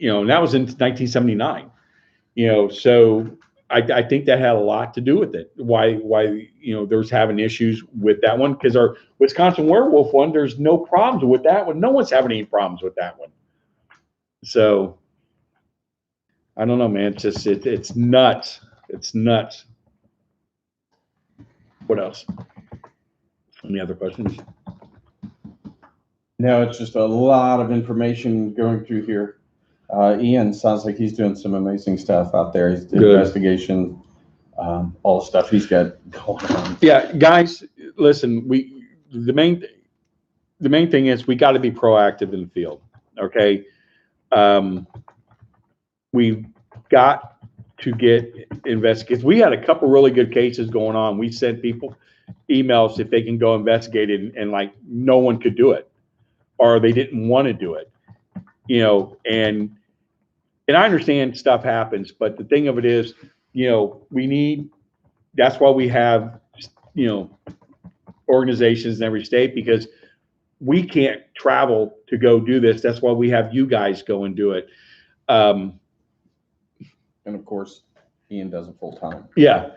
know, and that was in 1979. You know, so I think that had a lot to do with it. Why you know there's having issues with that one because our Wisconsin werewolf one, there's no problems with that one. No one's having any problems with that one. So I don't know, man. It's just it's nuts. It's nuts. What else? Any other questions? No, it's just a lot of information going through here. Ian sounds like he's doing some amazing stuff out there. He's doing investigation, all the stuff he's got going on. Yeah, guys, listen. The main thing is we got to be proactive in the field. Okay, we've got to get investigators. We had a couple really good cases going on. We sent people emails if they can go investigate it, and like no one could do it, or they didn't want to do it. You know, and I understand stuff happens, but the thing of it is, you know, that's why we have, you know, organizations in every state because we can't travel to go do this. That's why we have you guys go and do it. And of course, Ian does it full time. Yeah,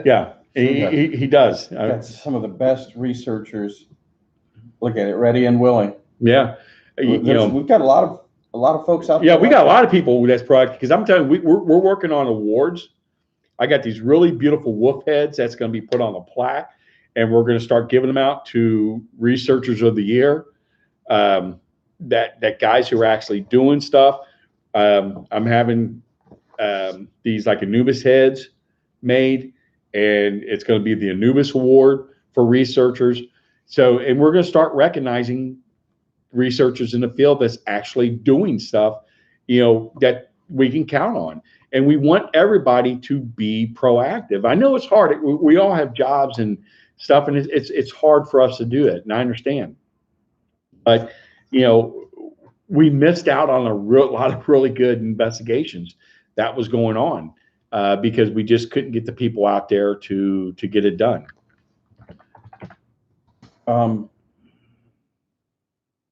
yeah, he does. That's some of the best researchers. Look at it, ready and willing. Yeah, you know, we've got a lot of folks out there. Yeah, we got a lot of people that's proactive because I'm telling you, we're working on awards. I got these really beautiful wolf heads that's going to be put on a plaque, and we're going to start giving them out to researchers of the year. That guys who are actually doing stuff. I'm having these like Anubis heads made, and it's going to be the Anubis Award for researchers. So, and we're going to start recognizing researchers in the field that's actually doing stuff, you know, that we can count on. And we want everybody to be proactive. I know it's hard. We all have jobs and stuff, and it's hard for us to do it, and I understand. But you know, we missed out on a lot of really good investigations that was going on because we just couldn't get the people out there to get it done.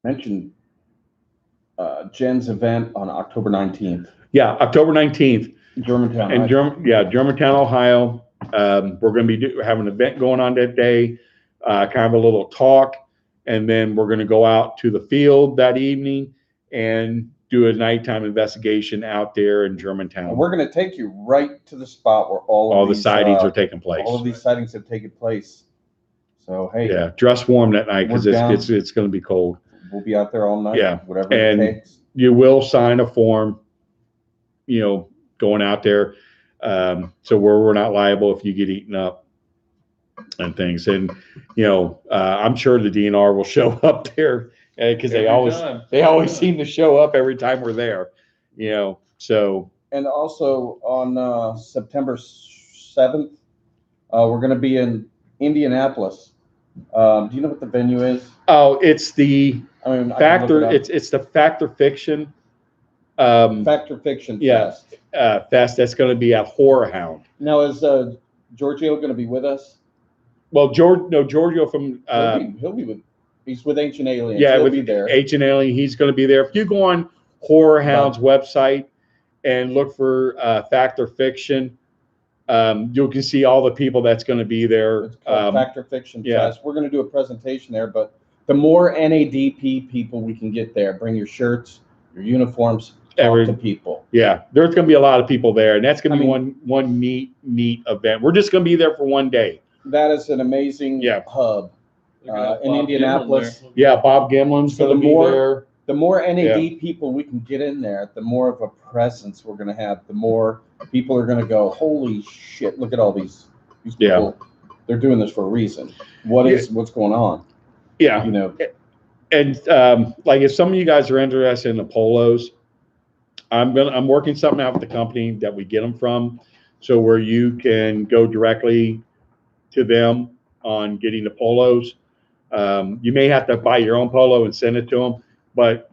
Mentioned Jen's event on October 19th. Yeah, October 19th. Germantown. And Germantown, Ohio. We're going to be having an event going on that day, kind of a little talk, and then we're going to go out to the field that evening and do a nighttime investigation out there in Germantown. And we're going to take you right to the spot where all the sightings are taking place. All of these sightings have taken place. So hey, yeah, dress warm that night because it's going to be cold. We'll be out there all night. Yeah, whatever and it takes. You will sign a form, going out there, so we're not liable if you get eaten up and things. And I'm sure the DNR will show up there because they always seem to show up every time we're there. So. And also on September 7th, we're going to be in Indianapolis. Do you know what the venue is? Oh, it's the Factor. It's the Factor Fiction. Factor Fiction Fest. Fest. That's going to be at Horror Hound. Now, is Giorgio going to be with us? Well, Giorgio from he'll be with. He's with Ancient Aliens. Yeah, he'll with be there. Ancient Alien, he's going to be there. If you go on Horror Hound's website and look for Factor Fiction, you can see all the people that's going to be there. It's called Factor Fiction Fest. We're going to do a presentation there, but the more NADP people we can get there, bring your shirts, your uniforms, talk to people. Yeah, there's going to be a lot of people there, and that's going to be one neat event. We're just going to be there for one day. That is an amazing hub in Indianapolis. Yeah, Bob Gimlin's going to be there. The more NAD people we can get in there, the more of a presence we're going to have. The more people are going to go, holy shit! Look at all these people. They're doing this for a reason. What's going on? Yeah, And like if some of you guys are interested in the polos, I'm working something out with the company that we get them from, so where you can go directly to them on getting the polos. You may have to buy your own polo and send it to them, but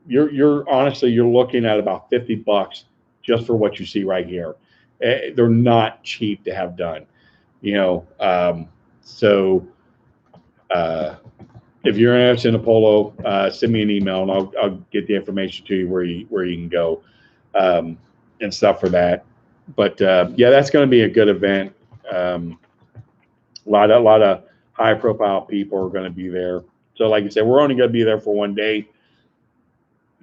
you're honestly looking at about $50 just for what you see right here. They're not cheap to have done, so if you're interested in a polo, send me an email and I'll get the information to you where you can go and stuff for that. But that's going to be a good event. A lot of high profile people are going to be there. So like I said, we're only going to be there for one day.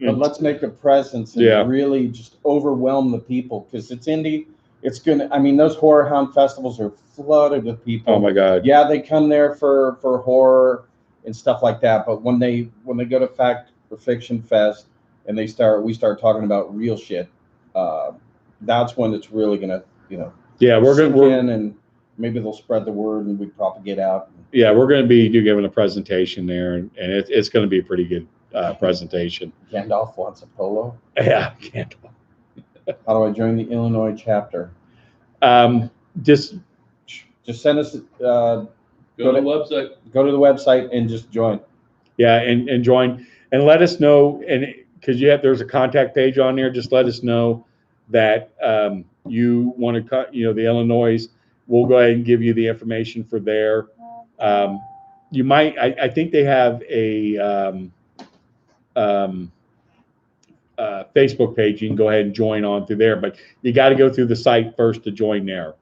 But let's make a presence and really just overwhelm the people, because it's indie. It's gonna. I mean, those Horror Hound festivals are flooded with people. Oh my God! Yeah, they come there for horror and stuff like that. But when they go to Fact or Fiction Fest and we start talking about real shit, that's when it's really gonna we're in, and maybe they'll spread the word and we propagate out. Yeah, we're going to be giving a presentation there, and it's going to be a pretty good presentation. Gandalf wants a polo. Yeah, Gandalf. How do I join the Illinois chapter? Just send us. Go to the website. Go to the website and just join. Yeah, and join and let us know, and because there's a contact page on there. Just let us know that you want to cut. The Illinois. We'll go ahead and give you the information for there. You might. I think they have a Facebook page. You can go ahead and join on through there, but you got to go through the site first to join there.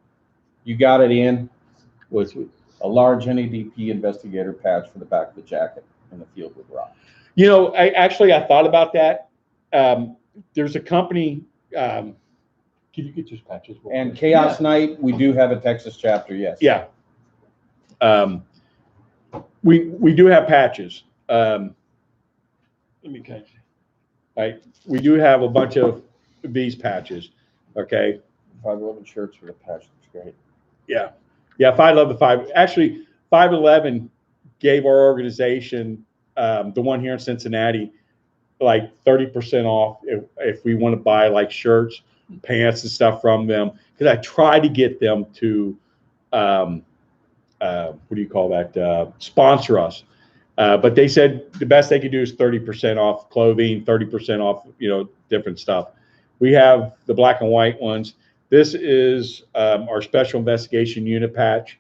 You got it, Ian. With a large NADP investigator patch for the back of the jacket in the field with rock. I thought about that. There's a company. Can you get those patches? And Chaos Night, we do have a Texas chapter. Yes. Yeah. We do have patches. Let me catch. Right. We do have a bunch of these patches. Okay. 511 shirts with a patch. That's great. Yeah. Yeah. 511. Actually, 511 gave our organization, the one here in Cincinnati, like 30% off if we want to buy like shirts, pants, and stuff from them. Because I try to get them to, what do you call that? Sponsor us. But they said the best they could do is 30% off clothing, 30% off, different stuff. We have the black and white ones. This is our special investigation unit patch.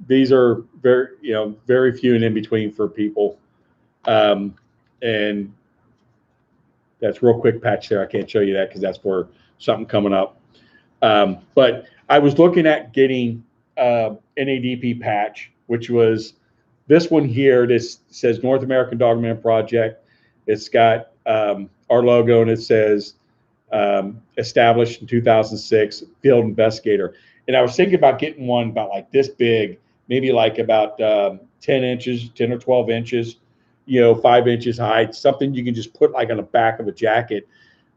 These are very few and in between for people. And That's real quick patch there. I can't show you that because that's for something coming up. But I was looking at getting NADP patch, which was this one here. This says North American Dogman Project. It's got our logo, and it says established in 2006, field investigator. And I was thinking about getting one about like this big, maybe like about 10 inches, 10 or 12 inches, 5 inches high, something you can just put like on the back of a jacket.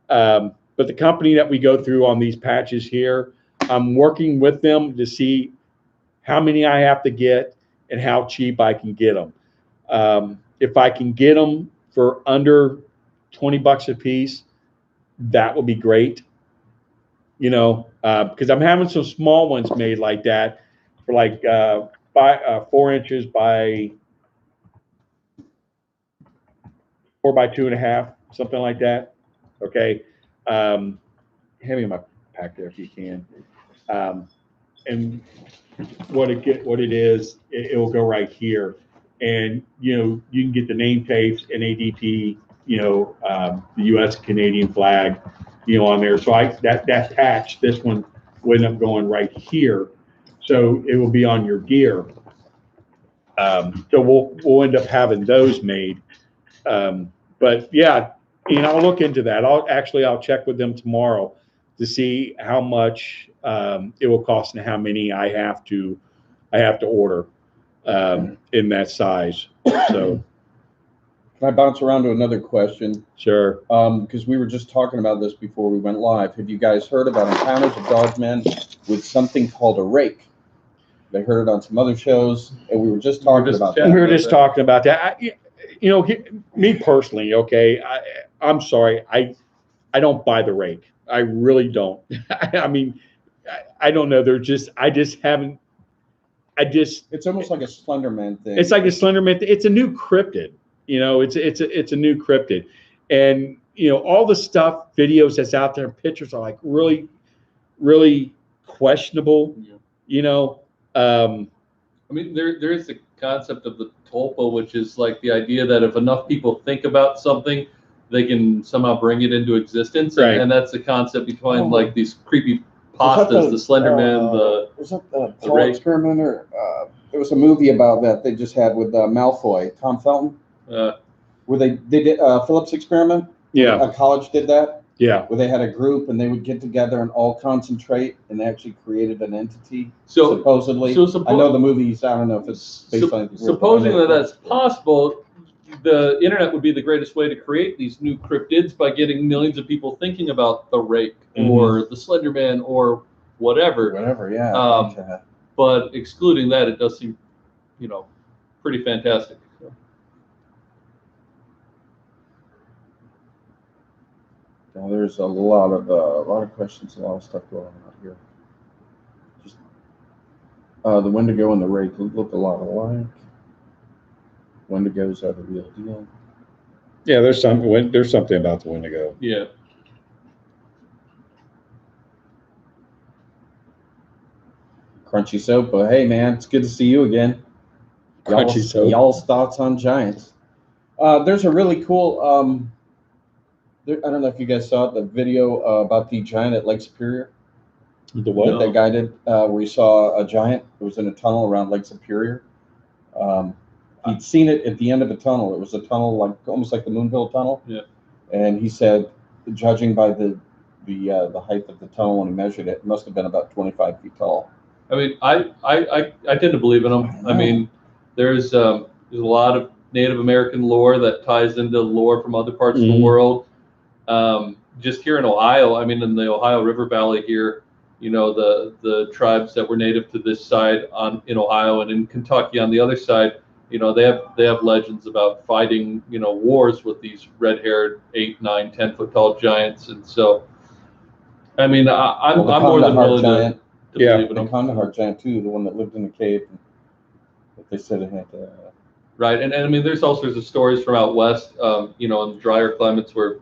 But the company that we go through on these patches here, I'm working with them to see how many I have to get and how cheap I can get them. If I can get them for under $20 a piece, that would be great. Because I'm having some small ones made like that for like 4 inches by 4 by 2.5, something like that. Okay. Hand me my pack there if you can. And what it is, it will go right here. And, you can get the name tapes, NADP, the U.S. Canadian flag, on there. So that patch, this one will end up going right here. So it will be on your gear. So we'll end up having those made. But yeah, I'll look into that. I'll check with them tomorrow to see how much it will cost and how many I have to order in that size. So Can I bounce around to another question? sure. Because we were just talking about this before we went live. Have you guys heard about encounters of dogmen with something called a rake? They heard it on some other shows, and we were just talking about that. We were just talking about that. Me personally, okay, I'm sorry, I don't buy the rake. I really don't. I mean, I don't know. It's almost like a Slenderman thing. It's like a Slenderman. It's a new cryptid. It's a new cryptid, and all the stuff, videos that's out there, pictures are like really, really questionable. Yeah. I mean, there is the concept of the tulpa, which is like the idea that if enough people think about something, they can somehow bring it into existence, Right. And that's the concept behind like these creepy pastas, the Slenderman, was that the Paul Experiment, or it was a movie about that they just had with Malfoy, Tom Felton, where they did Phillips Experiment. Yeah. A college did that. Yeah. Where they had a group and they would get together and all concentrate, and they actually created an entity. So supposedly, I know the movies. I don't know if it's based on. Supposing that that's possible, the internet would be the greatest way to create these new cryptids by getting millions of people thinking about the rake or the Slenderman or whatever. Whatever, yeah. But excluding that, it does seem, pretty fantastic. Now, there's a lot of questions, a lot of stuff going on here. Just the Wendigo and the rake look a lot alike. Wendigos are the real deal. Yeah, there's something about the Wendigo. Yeah. Crunchy Soap, but hey man, it's good to see you again. Crunchy Soap. Y'all's thoughts on giants. There's a really cool I don't know if you guys saw the video about the giant at Lake Superior. The what? That guy did, where he saw a giant. It was in a tunnel around Lake Superior. He'd seen it at the end of a tunnel. It was a tunnel almost like the Moonville Tunnel. Yeah. And he said, judging by the height of the tunnel when he measured it, it must have been about 25 feet tall. I mean, I tend to believe in them. I mean, there's a lot of Native American lore that ties into lore from other parts of the world. Just here in Ohio, I mean, in the Ohio River Valley here, the tribes that were native to this side in Ohio and in Kentucky on the other side, they have legends about fighting, wars with these red-haired 8, 9, 10 foot tall giants. And so, I mean, I'm more than willing to believe in them. The Kandahar giant too, the one that lived in the cave. That they said it had. Right, and I mean, there's all sorts of stories from out west, in drier climates where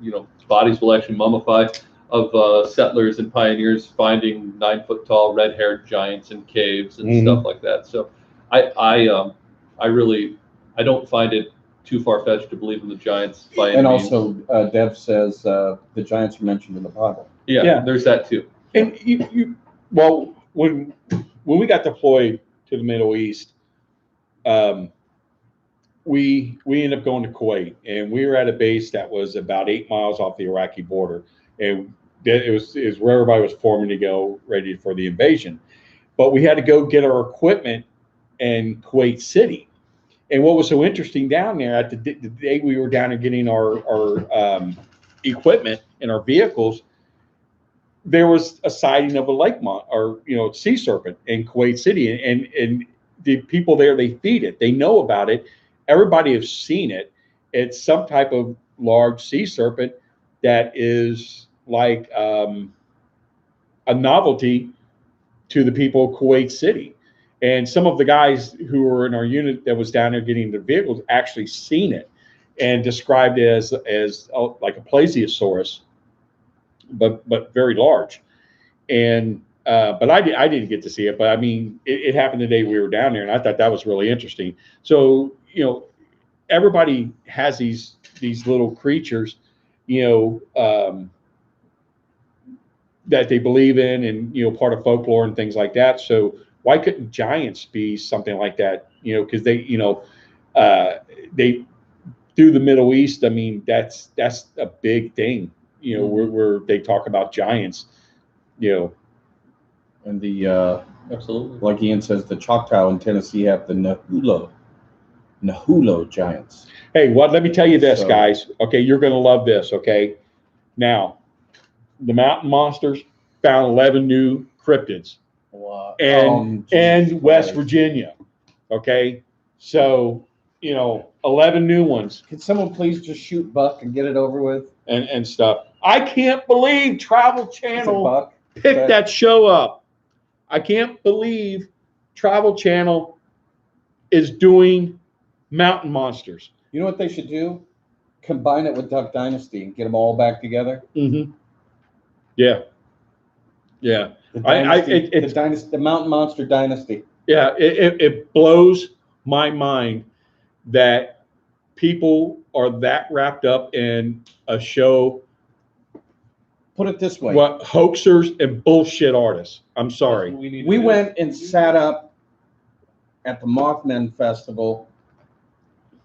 bodies will actually mummify of settlers and pioneers finding 9 foot tall red-haired giants in caves and stuff like that. So I really don't find it too far-fetched to believe in the giants by any And means. also, Dev says the giants are mentioned in the Bible. Yeah, there's that too. And well, when we got deployed to the Middle East, we ended up going to Kuwait, and we were at a base that was about 8 miles off the Iraqi border, and it was where everybody was forming to go, ready for the invasion. But we had to go get our equipment in Kuwait City. And what was so interesting down there, at the day we were down there getting our equipment and our vehicles, there was a sighting of a sea serpent in Kuwait City, and the people there, they feed it, they know about it, everybody has seen it. It's some type of large sea serpent that is like a novelty to the people of Kuwait City. And some of the guys who were in our unit that was down there getting the vehicles actually seen it and described it as like a plesiosaurus, but very large. And but I didn't get to see it. But I mean, it happened the day we were down there, and I thought that was really interesting. So everybody has these little creatures, that they believe in, and part of folklore and things like that. So why couldn't giants be something like that? Because they through the Middle East. I mean, that's a big thing. Where they talk about giants. And the Absolutely. like Ian says, the Choctaw in Tennessee have the Nahulo giants. Hey, let me tell you this, So- guys. Okay, you're going to love this. Okay, now the mountain monsters found 11 new cryptids. Wow. And West Virginia. Okay, so 11 new ones Can someone please just shoot Buck and get it over with? and stuff. I can't believe Travel Is it Channel Buck? picked that show up. I can't believe Travel Channel is doing mountain monsters. You know what they should do? Combine it with Duck Dynasty and get them all back together. Mm-hmm. Yeah. The Dynasty, dynasty, the Mountain Monster Dynasty. Yeah, it blows my mind that people are that wrapped up in a show. Put it this way. What hoaxers and bullshit artists. I'm sorry. We went and sat up at the Mothman Festival.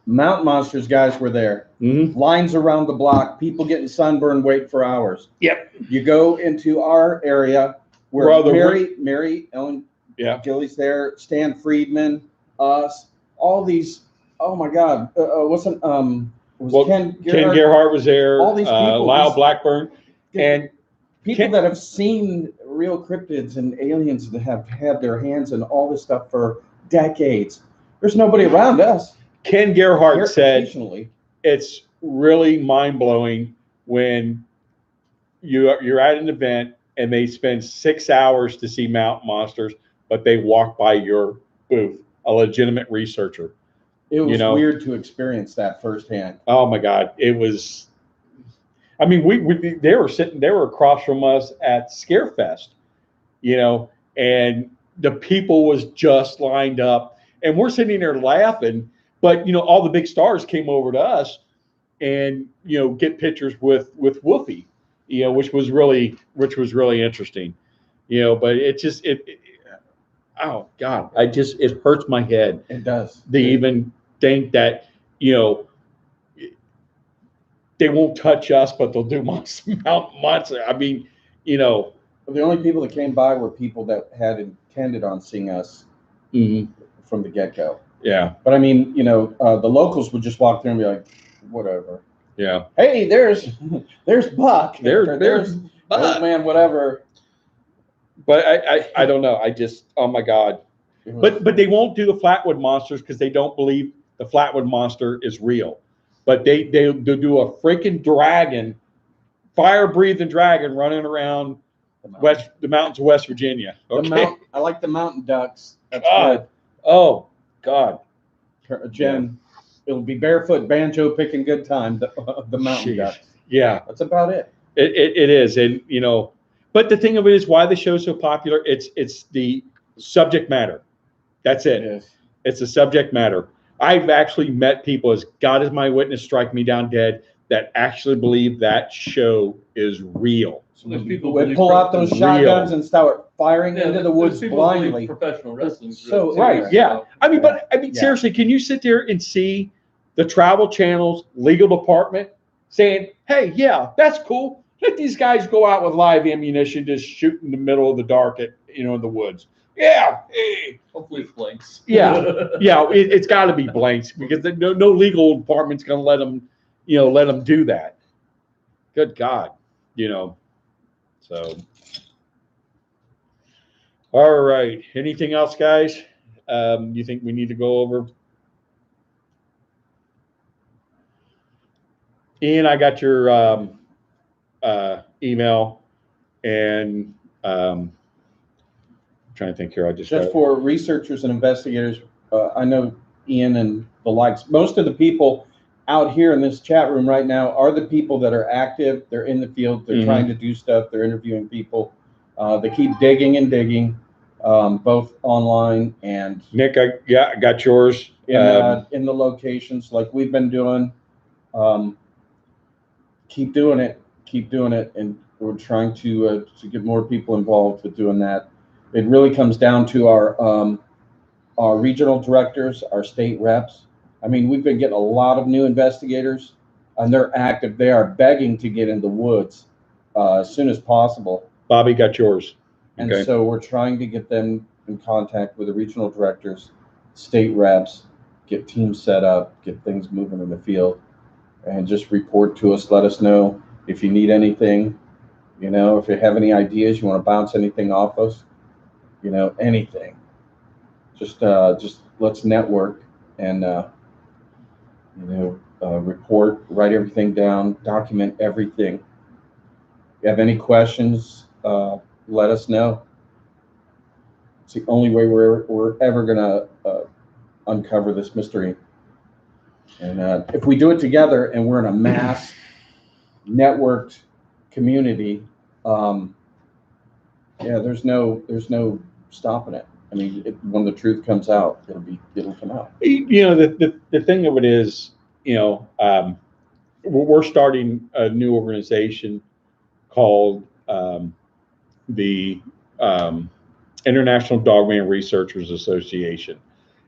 Mountain Monsters guys were there. Mm-hmm. Lines around the block, people getting sunburned, wait for hours. Yep. You go into our area where Mary Ellen Gilly's there, Stan Friedman, us, all these. Oh my God, Ken Gerhardt was there. All these people, Lyle Blackburn, and people that have seen real cryptids and aliens that have had their hands in all this stuff for decades. There's nobody around us. Ken Gerhardt said occasionally. It's really mind-blowing when you're at an event and they spend 6 hours to see mountain monsters, but they walk by your booth, a legitimate researcher. It was weird to experience that firsthand. Oh my God, it was. I mean, they were across from us at Scarefest, and the people was just lined up, and we're sitting there laughing. But all the big stars came over to us, and get pictures with Wolfie, which was really interesting, But oh God, it hurts my head. It does. They even think that they won't touch us, but they'll do mountain monster. I mean, The only people that came by were people that had intended on seeing us from the get-go. Yeah. But I mean, the locals would just walk through and be like, whatever. Yeah. Hey, there's Buck. There's Buck. Man, whatever. But I don't know. Oh my God. But they won't do the Flatwood monsters because they don't believe the Flatwood monster is real. But they'll do a freaking dragon, fire-breathing dragon running around the mountains of West Virginia. Okay. I like the mountain ducks. That's good. Oh God. Jen, it'll be barefoot banjo picking good time. The mountain ducks. Yeah. That's about it. It is, and but the thing of it is, why the show's so popular. It's the subject matter. That's it. It is. It's the subject matter. I've actually met people, as God is my witness, strike me down dead, that actually believe that show is real. So there's people We believe pull out those real. shotguns and start firing into the there's woods people believe blindly. professional wrestling's So- real too, Right, yeah. I mean, but I mean, Yeah. seriously, can you sit there and see the travel channel's legal department saying, hey, yeah, that's cool. Let these guys go out with live ammunition, just shoot in the middle of the dark at, in the woods. Yeah. Hey. Hopefully it's blanks. Yeah. Yeah. It's got to be blanks, because no legal department's going to let them, let them do that. Good God, so. All right. Anything else, guys? You think we need to go over? Ian, I got your email, and I'm trying to think here. I just for researchers and investigators, I know Ian and the likes, most of the people out here in this chat room right now are the people that are active. They're in the field. They're trying to do stuff. They're interviewing people. They keep digging and digging, both online and Nick, I got yours. in the locations like we've been doing. Keep doing it, and we're trying to get more people involved with doing that. It really comes down to our regional directors, our state reps. I mean, we've been getting a lot of new investigators, and they're active. They are begging to get in the woods as soon as possible. Bobby got yours. And so we're trying to get them in contact with the regional directors, state reps, get teams set up, get things moving in the field, and just report to us. Let us know if you need anything, if you have any ideas, you want to bounce anything off us, anything. Just let's network and, report, write everything down, document everything. If you have any questions, let us know. It's the only way we're ever going to uncover this mystery. And if we do it together and we're in a mass networked community, there's no stopping it. I mean, when the truth comes out, it'll come out. The thing of it is, we're starting a new organization called the International Dogman Researchers Association,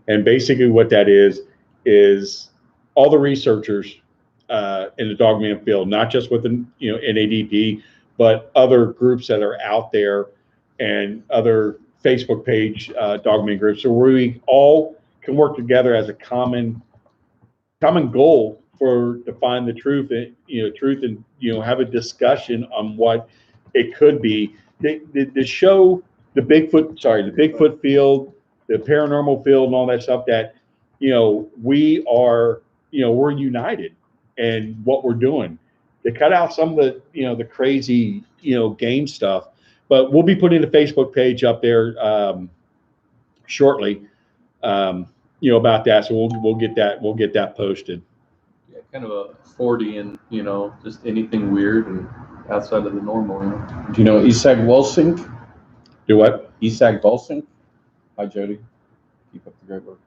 and basically what that is all the researchers in the dogman field, not just within NADP, but other groups that are out there and other Facebook page dogman groups, so we all can work together as a common goal to find the truth and have a discussion on what it could be. The show the Bigfoot field, the paranormal field, and all that stuff, that we are we're united in what we're doing to cut out some of the crazy game stuff. But we'll be putting the Facebook page up there shortly, about that. So we'll get that posted. Yeah, kind of a 40 and just anything weird and outside of the normal. Do you know Isaac Wolsink? Do what? Isaac Wolsink. Hi, Jody. Keep up the great work.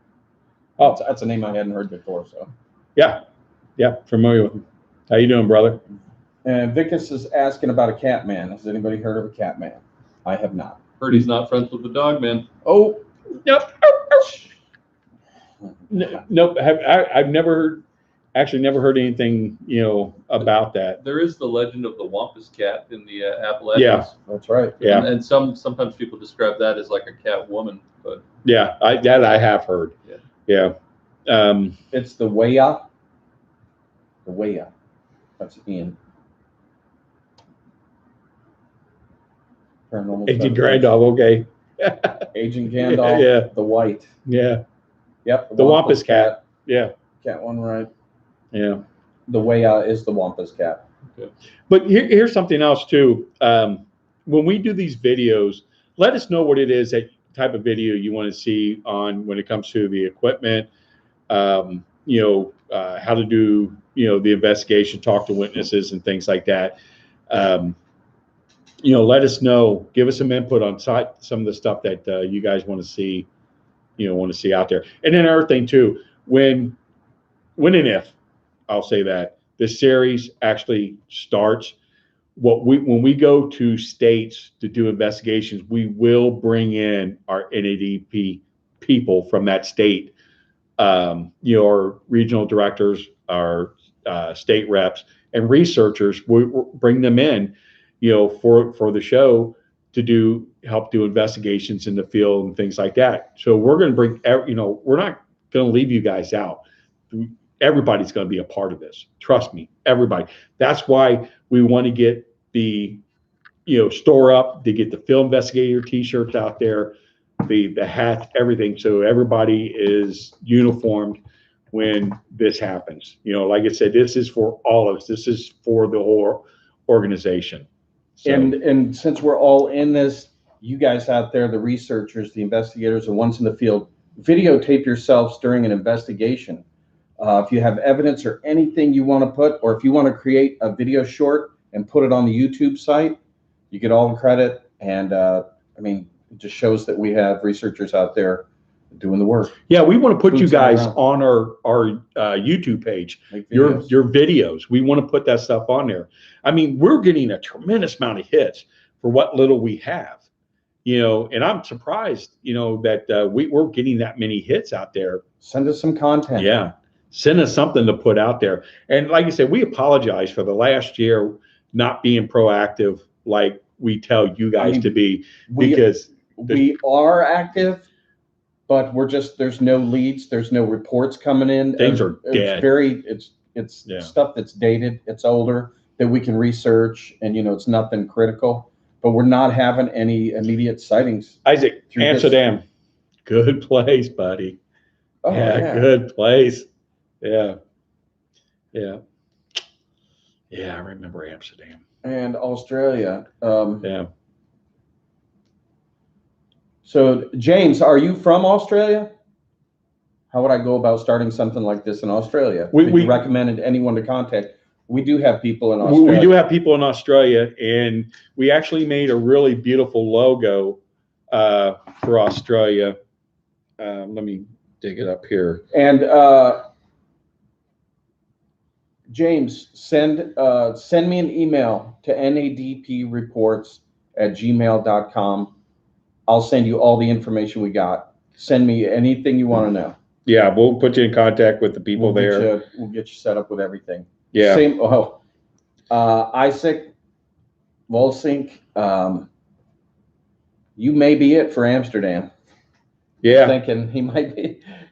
Oh, that's a name I hadn't heard before. So yeah, familiar with him. How you doing, brother? And Vickus is asking about a cat man. Has anybody heard of a cat man? I have not. Heard he's not friends with the Dogman. Oh, nope. Nope. I've never heard anything about that. There is the legend of the Wampus cat in the Appalachians. Yeah, that's right. Yeah, and sometimes people describe that as like a cat woman, but yeah, I have heard. Yeah. It's the Waya. The Waya. That's Ian. Paranormal. Agent Grandolph. Okay. Agent Gandalf. Yeah. The White. Yeah. Yep. The Wampus cat. Yeah. Cat one right. Yeah. The Waya is the Wampus cat. Okay. But here's something else too. When we do these videos, let us know what it is, that type of video you want to see on when it comes to the equipment, how to do, the investigation, talk to witnesses and things like that. Let us know, give us some input on some of the stuff that you guys want to see, out there. And then another thing too, when and if, I'll say that, the series actually starts, when we go to states to do investigations, we will bring in our NADP people from that state, our regional directors, our state reps, and researchers. We bring them in, for the show to help do investigations in the field and things like that. So we're going to bring, we're not going to leave you guys out. Everybody's going to be a part of this. Trust me, everybody. That's why we want to get the, store up, to get the field investigator t-shirts out there, the hats, everything. So everybody is uniformed when this happens. Like I said, this is for all of us. This is for the whole organization. So, and since we're all in this, you guys out there, the researchers, the investigators, the ones in the field, videotape yourselves during an investigation. If you have evidence or anything you want to put, or if you want to create a video short and put it on the YouTube site, you get all the credit. And it just shows that we have researchers out there doing the work. Yeah, we want to put you guys on our YouTube page, your videos. We want to put that stuff on there. We're getting a tremendous amount of hits for what little we have, and I'm surprised, that we're getting that many hits out there. Send us some content. Yeah. Send us something to put out there. And like I said, we apologize for the last year not being proactive like we tell you guys to be, because we are active, but there's no leads, there's no reports coming in. Things are dead. It's stuff that's dated, it's older, that we can research, and it's nothing critical, but we're not having any immediate sightings. Isaac, Amsterdam, good place, buddy. Oh, yeah. Good place. Yeah. I remember Amsterdam. And Australia. Yeah. So, James, are you from Australia? How would I go about starting something like this in Australia? We recommended anyone to contact. We do have people in Australia. We do have people in Australia, and we actually made a really beautiful logo for Australia. Let me dig it up here. And James, send me an email to nadpreports@gmail.com. I'll send you all the information we got. Send me anything you want to know. Yeah, we'll put you in contact with the people there. We'll get you set up with everything. Yeah. Isaac Volsink, you may be it for Amsterdam. Yeah. I'm thinking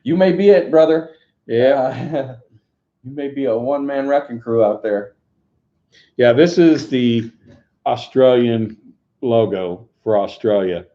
you may be it, brother. Yeah. You may be a one-man wrecking crew out there. Yeah, this is the Australian logo for Australia,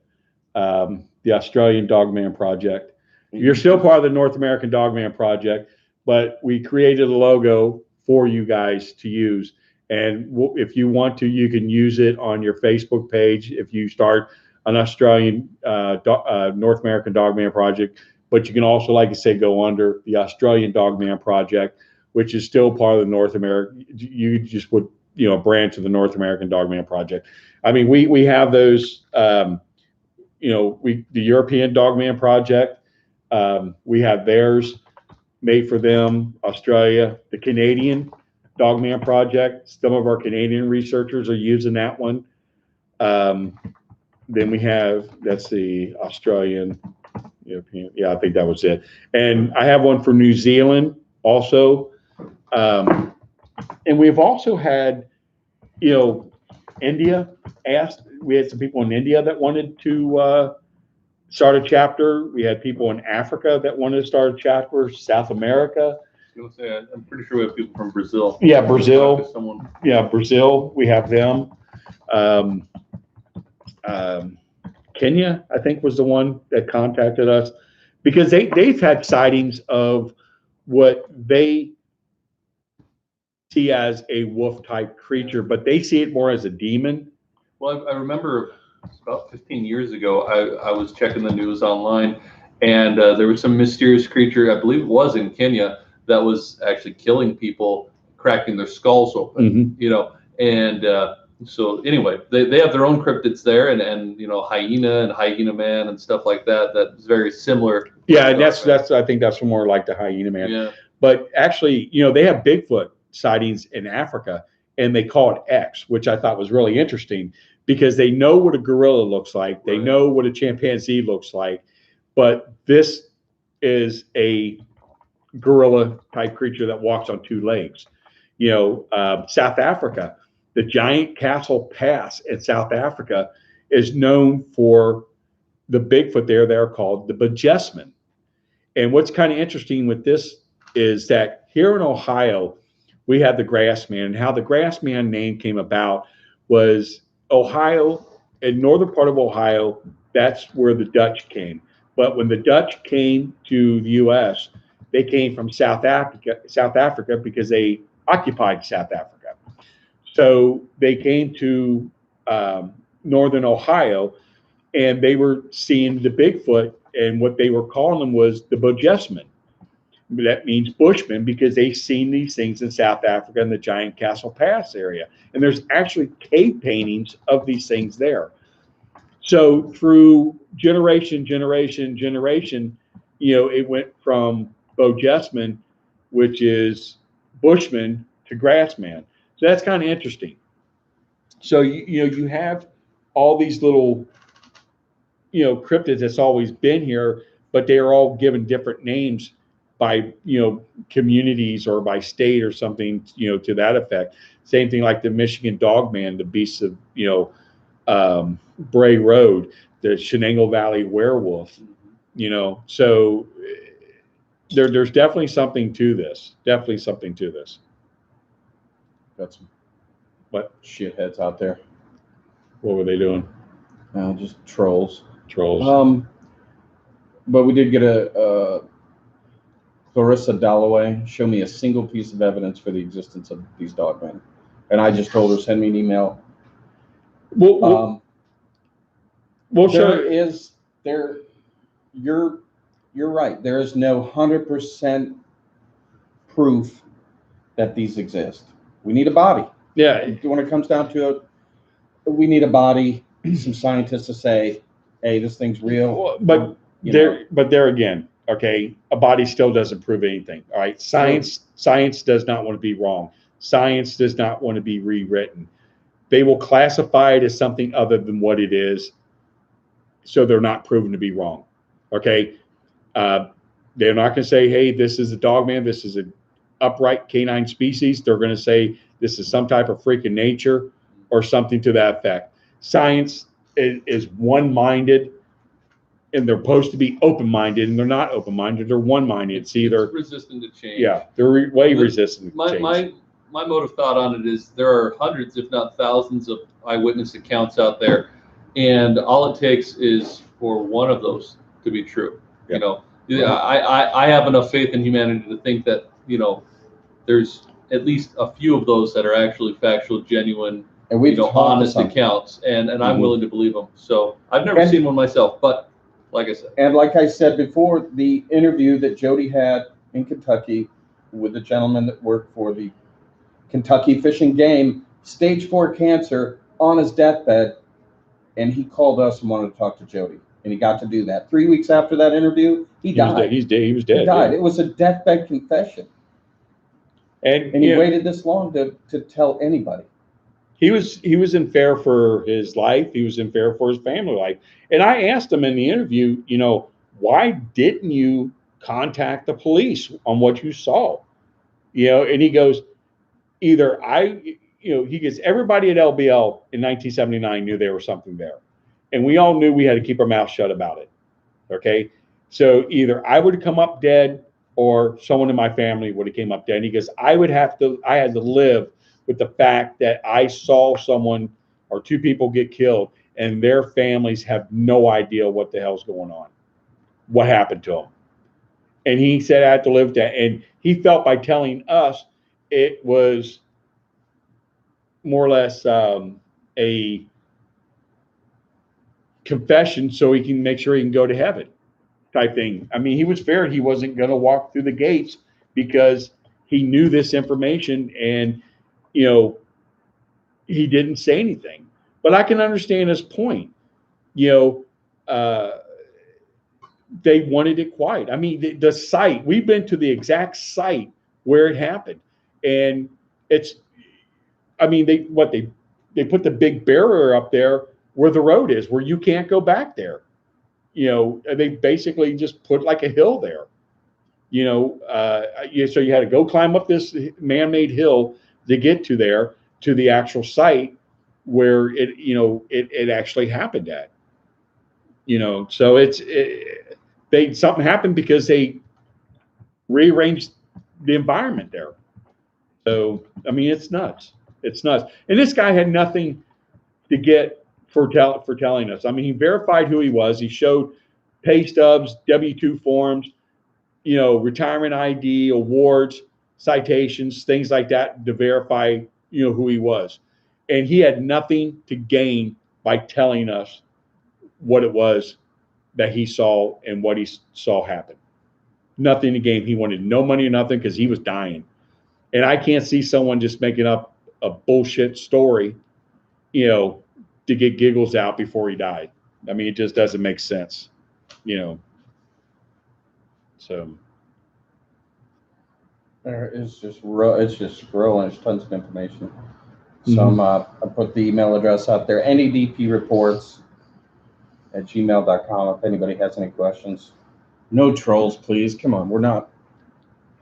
the Australian Dogman Project. You're still part of the North American Dogman Project, but we created a logo for you guys to use. And if you want to, you can use it on your Facebook page if you start an Australian North American Dogman Project. But you can also, like I say, go under the Australian Dogman Project, which is still part of the North American. You just would, branch of the North American Dogman Project. We have those. The European Dogman Project. We have theirs made for them. Australia, the Canadian Dogman Project. Some of our Canadian researchers are using that one. Then we have, that's the Australian, European. Yeah, I think that was it. And I have one for New Zealand also. And we've also had, India asked. We had some people in India that wanted to start a chapter. We had people in Africa that wanted to start a chapter. South America. I'm pretty sure we have people from Brazil. Yeah, Brazil. Yeah, Brazil. We have them. Kenya, I think, was the one that contacted us because they've had sightings of what they see as a wolf type creature, but they see it more as a demon. Well, I remember about 15 years ago, I was checking the news online, and there was some mysterious creature, I believe it was in Kenya, that was actually killing people, cracking their skulls open, Mm-hmm. and So anyway, they have their own cryptids there, and hyena and hyena man and stuff like that. That's very similar. Yeah, and that's I think that's more like the hyena man. Yeah. But actually, they have Bigfoot sightings in Africa, and they call it X, which I thought was really interesting because they know what a gorilla looks like, they know what a chimpanzee looks like, but this is a gorilla type creature that walks on two legs. South Africa, the giant Castle Pass in South Africa is known for the Bigfoot there. They're called the Bojesman. And what's kind of interesting with this is that here in Ohio, we have the Grassman. And how the Grassman name came about was Ohio, in northern part of Ohio, that's where the Dutch came. But when the Dutch came to the U.S., they came from South Africa because they occupied South Africa. So they came to northern Ohio, and they were seeing the Bigfoot, and what they were calling them was the Bojesman. That means Bushman because they've seen these things in South Africa in the Giant Castle Pass area. And there's actually cave paintings of these things there. So through generation, it went from Bojesman, which is Bushman, to Grassman. So that's kind of interesting. So, you have all these little, cryptids that's always been here, but they are all given different names by, communities or by state or something, to that effect. Same thing like the Michigan Dogman, the beasts of, Bray Road, the Shenango Valley werewolf, so there's definitely something to this. Got some what shitheads out there. What were they doing? Just trolls. But we did get a Clarissa Dalloway show me a single piece of evidence for the existence of these dogmen, and I just told her send me an email. You're right. There is no 100% proof that these exist. We need a body. Yeah. When it comes down to it, we need a body. Some scientists to say, "Hey, this thing's real." But there again, okay, a body still doesn't prove anything. All right, science does not want to be wrong. Science does not want to be rewritten. They will classify it as something other than what it is, so they're not proven to be wrong. Okay, they're not going to say, "Hey, this is a dogman. This is an upright canine species." They're going to say this is some type of freak of nature or something to that effect. Science is one-minded, and they're supposed to be open-minded, and they're not open-minded. They're one-minded. It's either resistant to change. Yeah, they're way resistant to change. My mode of thought on it is there are hundreds, if not thousands, of eyewitness accounts out there, and all it takes is for one of those to be true. Yeah. I have enough faith in humanity to think that there's at least a few of those that are actually factual, genuine, and honest accounts, and I'm willing to believe them. So I've never seen one myself, but like I said before, the interview that Jody had in Kentucky with the gentleman that worked for the Kentucky Fish and Game, stage 4 cancer, on his deathbed, and he called us and wanted to talk to Jody, and he got to do that. 3 weeks after that interview, he died. He was dead. He died. Yeah. It was a deathbed confession. And he waited this long to tell anybody. He was in fear for his life. He was in fear for his family life. And I asked him in the interview, why didn't you contact the police on what you saw? And he goes, he goes, everybody at LBL in 1979 knew there was something there. And we all knew we had to keep our mouth shut about it. Okay. So either I would have come up dead or someone in my family would have came up dead. And he goes, I had to live with the fact that I saw someone or two people get killed and their families have no idea what the hell's going on, what happened to them. And he said, I had to live with that. And he felt by telling us it was more or less a confession so he can make sure he can go to heaven type thing. I mean, he was fair. He wasn't going to walk through the gates because he knew this information, and he didn't say anything. But I can understand his point. You know, they wanted it quiet. I mean, the site, we've been to the exact site where it happened. And it's, I mean, they put the big barrier up there where the road is, where you can't go back there. You know, they basically just put like a hill there. You know, so you had to go climb up this man-made hill to get to there, to the actual site where it, you know, it actually happened at. You know, so something happened because they rearranged the environment there. So I mean, it's nuts. It's nuts. And this guy had nothing to get for telling us. I mean, he verified who he was. He showed pay stubs, W-2 forms, you know, retirement ID, awards, citations, things like that to verify, you know, who he was. And he had nothing to gain by telling us what it was that he saw and what he saw happen. Nothing to gain. He wanted no money or nothing because he was dying. And I can't see someone just making up a bullshit story, you know, to get giggles out before he died. I mean, it just doesn't make sense, you know. So it's just scrolling. There's tons of information. Some I put the email address out there, NADP reports at gmail.com if anybody has any questions. No trolls, please. Come on, we're not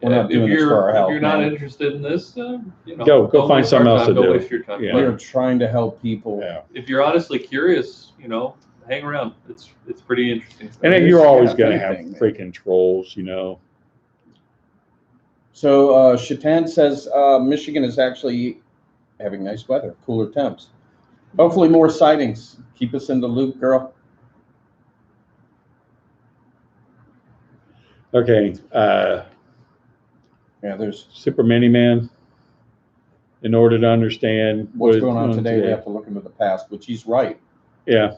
doing this for our help. If you're not interested in this, you know, go find something else to do. Don't waste your time. Yeah. We're trying to help people. Yeah. If you're honestly curious, you know, hang around. It's pretty interesting. And then you're always going to have freaking trolls, you know. So Shatan says Michigan is actually having nice weather, cooler temps. Hopefully more sightings. Keep us in the loop, girl. Okay. Yeah, there's Super Mini Man. In order to understand what's going on today, we have to look into the past, which he's right. Yeah.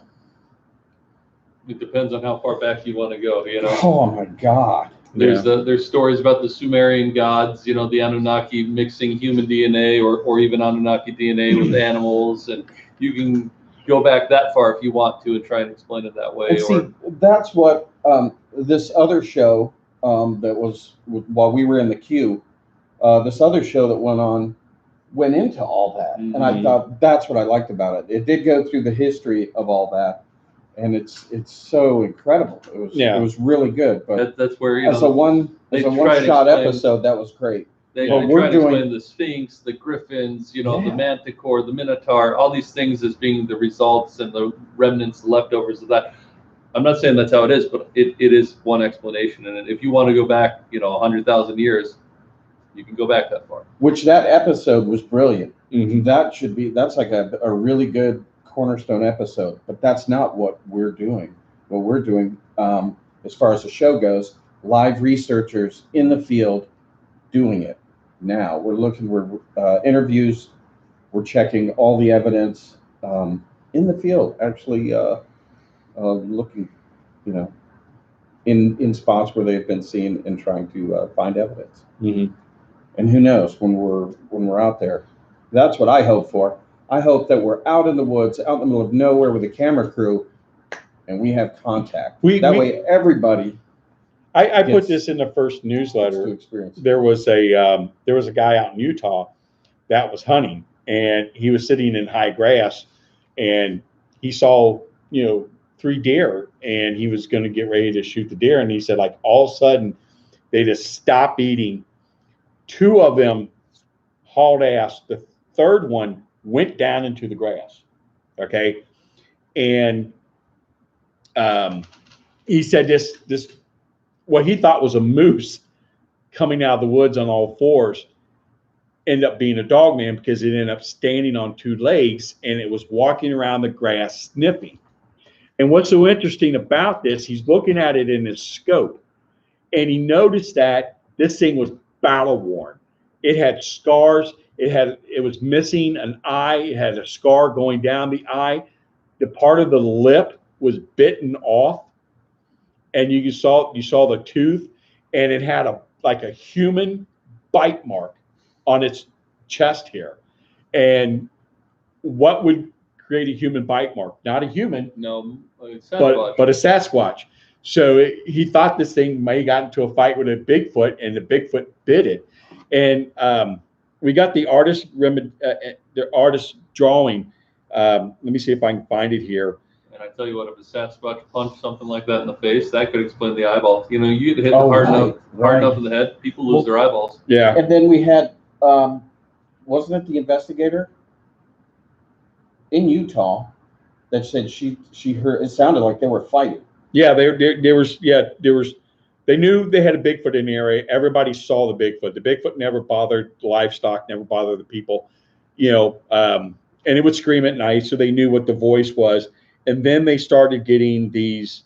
It depends on how far back you want to go, you know. Oh my God. There's stories about the Sumerian gods, you know, the Anunnaki mixing human DNA or even Anunnaki DNA with animals, and you can go back that far if you want to and try and explain it that way. And see, that's what this other show that was while we were in the queue, this other show that went into all that, and I thought that's what I liked about it. It did go through the history of all that. And it's so incredible. It was really good. But that's where, you as know, a one-shot episode, that was great. They try to explain the Sphinx, the Griffins, you know, the Manticore, the Minotaur, all these things as being the results and the remnants, the leftovers of that. I'm not saying that's how it is, but it is one explanation. And if you want to go back, you know, 100,000 years, you can go back that far. Which that episode was brilliant. Mm-hmm. That's like a really good cornerstone episode, but that's not what we're doing. What we're doing, as far as the show goes, live researchers in the field doing it now. We're interviews, we're checking all the evidence in the field, actually looking, you know, in spots where they've been seen and trying to find evidence. Mm-hmm. And who knows when we're out there. That's what I hope for. I hope that we're out in the woods, out in the middle of nowhere with a camera crew, and we have contact. That way, everybody. I put this in the first newsletter. There was a guy out in Utah that was hunting, and he was sitting in high grass, and he saw, you know, 3 deer, and he was going to get ready to shoot the deer, and he said, like, all of a sudden they just stopped eating. 2 of them hauled ass. The third one went down into the grass. Okay. And he said this what he thought was a moose coming out of the woods on all 4s ended up being a dogman, because it ended up standing on 2 legs and it was walking around the grass sniffing. And what's so interesting about this, he's looking at it in his scope, and he noticed that this thing was battle worn. It had scars. It was missing an eye. It had a scar going down the eye. The part of the lip was bitten off, and you saw the tooth, and it had a human bite mark on its chest here. And what would create a human bite mark? Not a human, No, it's but a Sasquatch. So he thought this thing may have gotten into a fight with a Bigfoot, and the Bigfoot bit it. And we got the artist drawing. Let me see if I can find it here. And I tell you what, if a Sasquatch punched something like that in the face, that could explain the eyeballs. You know, you hit hard enough in the head, people lose their eyeballs. Yeah. And then we had, wasn't it the investigator in Utah that said she heard, it sounded like they were fighting. Yeah, they knew they had a Bigfoot in the area. Everybody saw the Bigfoot. The Bigfoot never bothered livestock, never bothered the people, and it would scream at night, so they knew what the voice was. And then they started getting these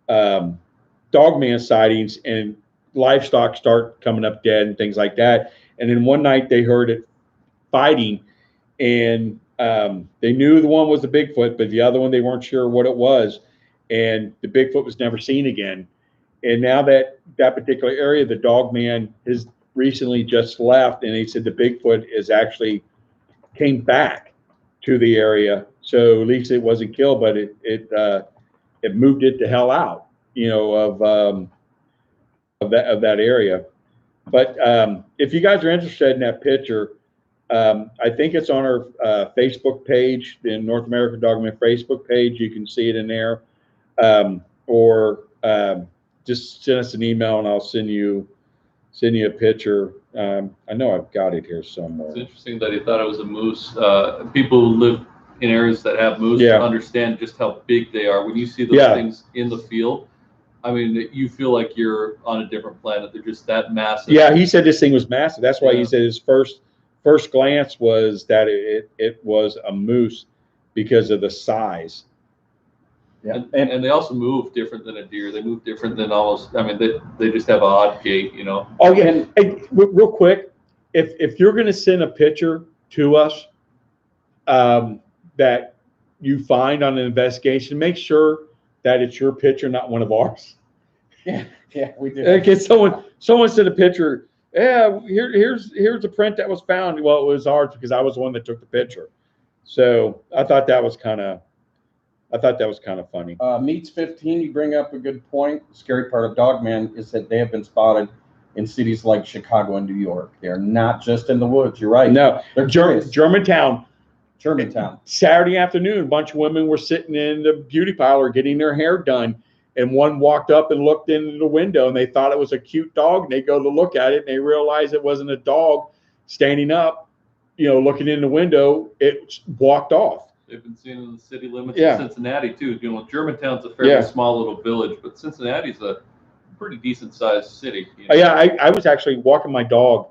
Dogman sightings, and livestock start coming up dead and things like that. And then one night they heard it fighting, and they knew the one was the Bigfoot, but the other one, they weren't sure what it was. And the Bigfoot was never seen again. And now that particular area, the Dogman has recently just left, and he said the Bigfoot is actually came back to the area. So at least it wasn't killed, but it moved it the hell out, of that area. But if you guys are interested in that picture, I think it's on our Facebook page, the North American Dogman Facebook page. You can see it in there. Or just send us an email and I'll send you a picture. I know I've got it here somewhere. It's interesting that he thought it was a moose. People who live in areas that have moose understand just how big they are. When you see those things in the field, I mean, you feel like you're on a different planet. They're just that massive. Yeah, he said this thing was massive. That's why he said his first glance was that it was a moose because of the size. Yeah. And they also move different than a deer. They move different than almost, I mean, they just have an odd gait, Oh, yeah. And real quick, if you're going to send a picture to us that you find on an investigation, make sure that it's your picture, not one of ours. Yeah, we did. Okay, someone sent a picture. Yeah, here's a print that was found. Well, it was ours because I was the one that took the picture. So I thought that was kind of funny. Meats 15, you bring up a good point. The scary part of Dogman is that they have been spotted in cities like Chicago and New York. They're not just in the woods. You're right. No, they're Germantown. Saturday afternoon, a bunch of women were sitting in the beauty parlor getting their hair done, and one walked up and looked into the window, and they thought it was a cute dog, and they go to look at it, and they realized it wasn't a dog standing up, looking in the window. It walked off. They've been seen in the city limits of Cincinnati too. Germantown's a fairly small little village, but Cincinnati's a pretty decent sized city. Yeah, I was actually walking my dog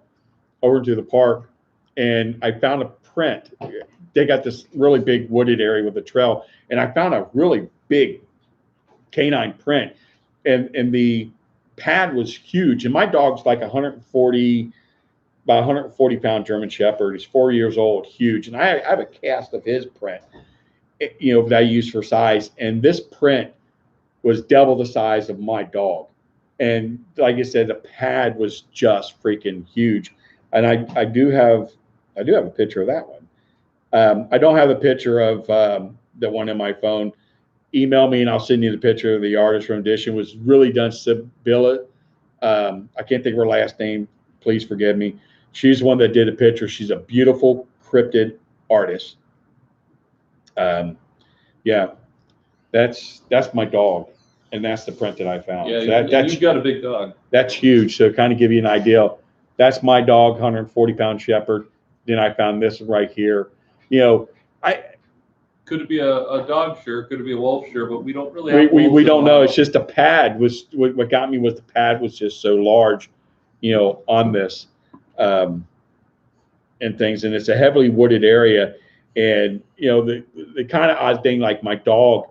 over to the park, and I found a print. They got this really big wooded area with a trail, and I found a really big canine print, and the pad was huge. And my dog's like about 140 pound German Shepherd. He's 4 years old, huge. And I have a cast of his print, that I use for size. And this print was double the size of my dog. And like I said, the pad was just freaking huge. And I do have a picture of that one. I don't have a picture of the one in my phone. Email me and I'll send you the picture of the artist rendition. It was really done. Sibylla. I can't think of her last name. Please forgive me. She's the one that did a picture. She's a beautiful cryptid artist. That's my dog, and that's the print that I found. Yeah, so you've got a big dog. That's huge. So kind of give you an idea. That's my dog, 140 pound Shepherd. Then I found this right here. Could it be a dog? Sure. Could it be a wolf? Sure. But we don't really. We don't know. It's just the pad was what got me was the pad was just so large, on this, and things. And it's a heavily wooded area, and the kind of odd thing, like my dog,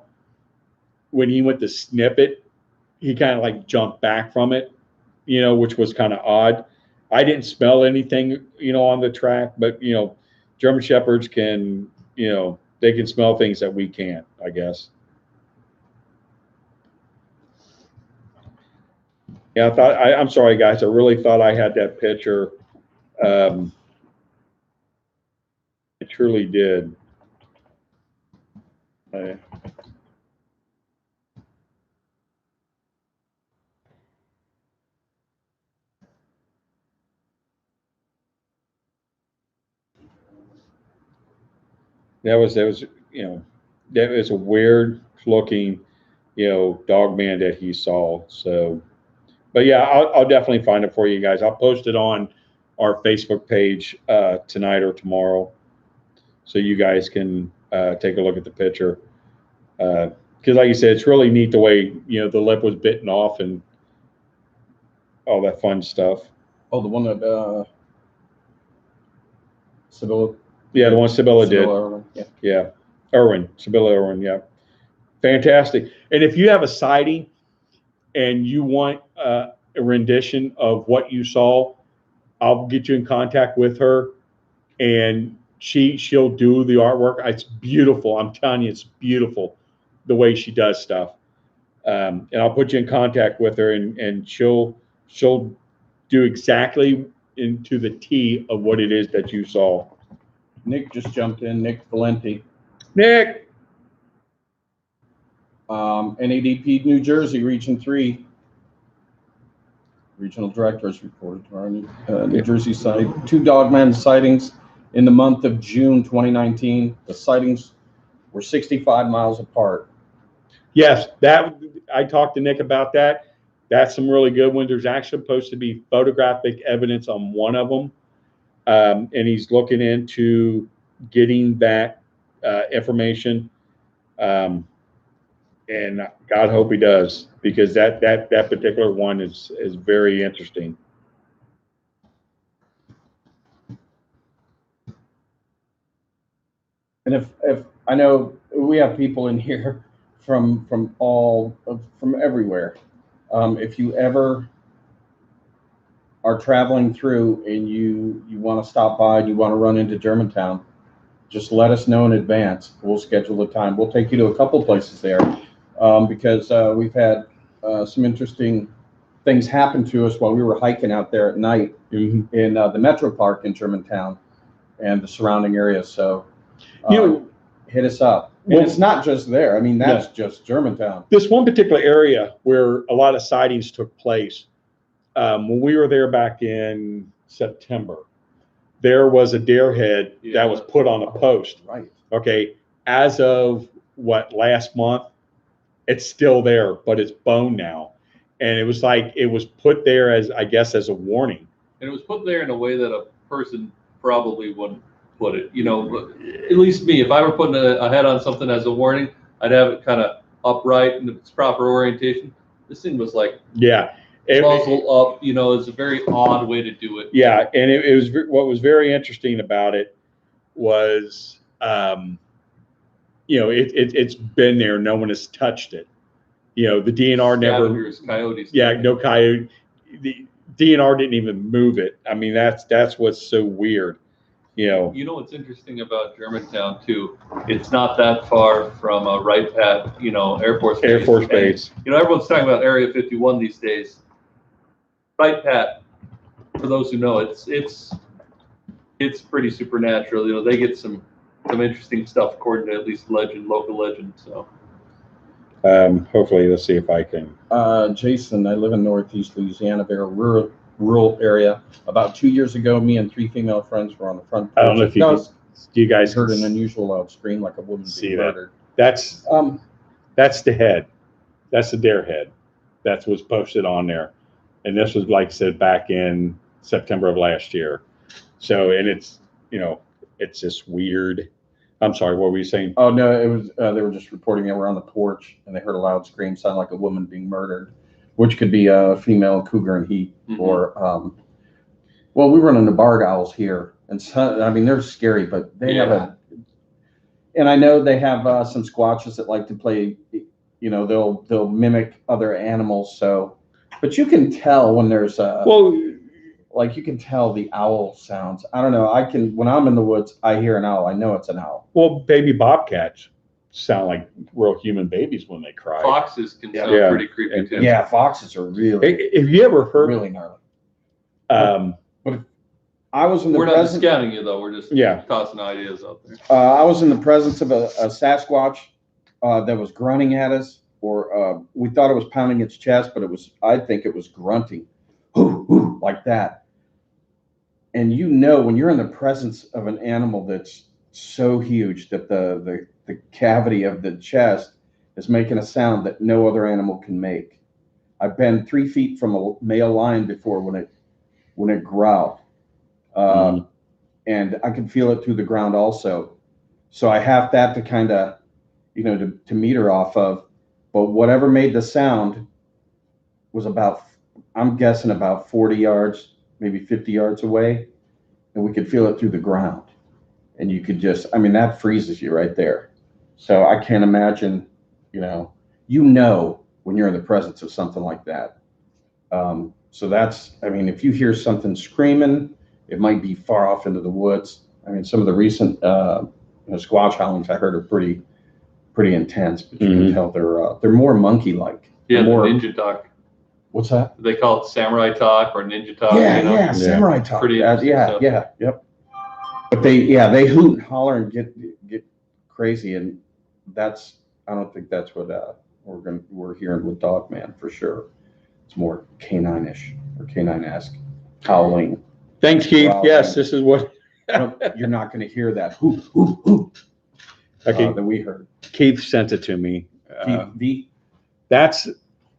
when he went to snip it, he kind of like jumped back from it, which was kind of odd. I didn't smell anything, on the track, but German Shepherds can, they can smell things that we can't, I guess. Yeah, I'm sorry, guys. I really thought I had that picture. I truly did. Uh, that was, you know, that was a weird looking, you know, Dogman that he saw. So, but yeah, I'll definitely find it for you guys. I'll post it on our Facebook page tonight or tomorrow, so you guys can take a look at the picture. Because, like you said, it's really neat the way, you know, the lip was bitten off and all that fun stuff. Oh, the one that Sibylla. Yeah, the one Sibylla did. Irwin, yeah. Yeah, Sibylla Irwin. Yeah, fantastic. And if you have a sighting and you want a rendition of what you saw, I'll get you in contact with her, and she'll do the artwork. It's beautiful. I'm telling you, it's beautiful the way she does stuff. And I'll put you in contact with her, and she'll do exactly into the T of what it is that you saw. Nick just jumped in. Nick Valenti, Nick. NADP New Jersey Region 3. Regional Director has reported to our New Jersey site. 2 Dogman sightings in the month of June 2019. The sightings were 65 miles apart. Yes, that I talked to Nick about that. That's some really good ones. There's actually supposed to be photographic evidence on one of them, and he's looking into getting that information. And God hope he does, because that particular one is very interesting. And if I know we have people in here from everywhere, if you ever are traveling through and you want to stop by and you want to run into Germantown, just let us know in advance. We'll schedule the time. We'll take you to a couple places there, because we've had some interesting things happen to us while we were hiking out there at night in the Metro Park in Germantown and the surrounding areas. So hit us up. And it's not just there. I mean, that's just Germantown. This one particular area where a lot of sightings took place, when we were there back in September, there was a deer head that was put on a post. Right. Okay. As of last month, it's still there, but it's bone now. And it was like, it was put there as, I guess, as a warning. And it was put there in a way that a person probably wouldn't put it. You know, at least me, if I were putting a head on something as a warning, I'd have it kind of upright in its proper orientation. This thing was like, muzzle up, you know, it's a very odd way to do it. Yeah. And it was, what was very interesting about it was, you know, it's been there. No one has touched it. You know, the DNR never. Coyotes. Yeah, no coyote. The DNR didn't even move it. I mean, that's what's so weird. You know. You know what's interesting about Germantown too? It's not that far from Wright Pat, you know, Air Force Base. And, you know, everyone's talking about Area 51 these days. Wright Pat, for those who know, it's pretty supernatural. You know, they get some interesting stuff according to at least local legend. So hopefully, let's see if I can. Jason, I live in Northeast Louisiana, very rural area. About 2 years ago, me and 3 female friends were on the front porch. I don't know if you guys heard an unusual loud scream like a woman being murdered. That's the head. That's the deer head. That's what's posted on there. And this was, like I said, back in September of last year. So, and it's, you know, it's just weird. I'm sorry, what were you saying? Oh, no, it was, they were just reporting they were on the porch and they heard a loud scream, sound like a woman being murdered, which could be a female cougar in heat, or, well, we run into barred owls here. And so, I mean, they're scary, but they have and I know they have some squatches that like to play, you know, they'll mimic other animals. So, but you can tell when there's like you can tell the owl sounds. I don't know. When I'm in the woods, I hear an owl. I know it's an owl. Well, baby bobcats sound like real human babies when they cry. Foxes can sound pretty creepy too. Yeah, foxes are really. Have you ever heard? Really gnarly. But if I was in the We're not discounting you though. We're just tossing ideas out there. I was in the presence of a Sasquatch that was grunting at us, or we thought it was pounding its chest, but I think it was grunting, like that. And when you're in the presence of an animal that's so huge that the cavity of the chest is making a sound that no other animal can make. I've been 3 feet from a male lion before when it growled, and I could feel it through the ground also. So I have that to kind of, to meter off of. But whatever made the sound was I'm guessing about 40 yards, maybe 50 yards away, and we could feel it through the ground. And you could that freezes you right there. So I can't imagine, when you're in the presence of something like that. So that's, if you hear something screaming, it might be far off into the woods. Some of the recent squatch howlings I heard are pretty intense, but you can tell they're more monkey-like. Yeah, more ninja talk. What's that? They call it samurai talk or ninja talk. Yeah, samurai talk. Pretty Yep. But they hoot and holler and get crazy, and I don't think that's what we're hearing with Dogman for sure. It's more canine-ish or canine-esque howling. Thanks, Keith. Yes, this is what you're not going to hear that hoot okay. That we heard. Keith sent it to me. That's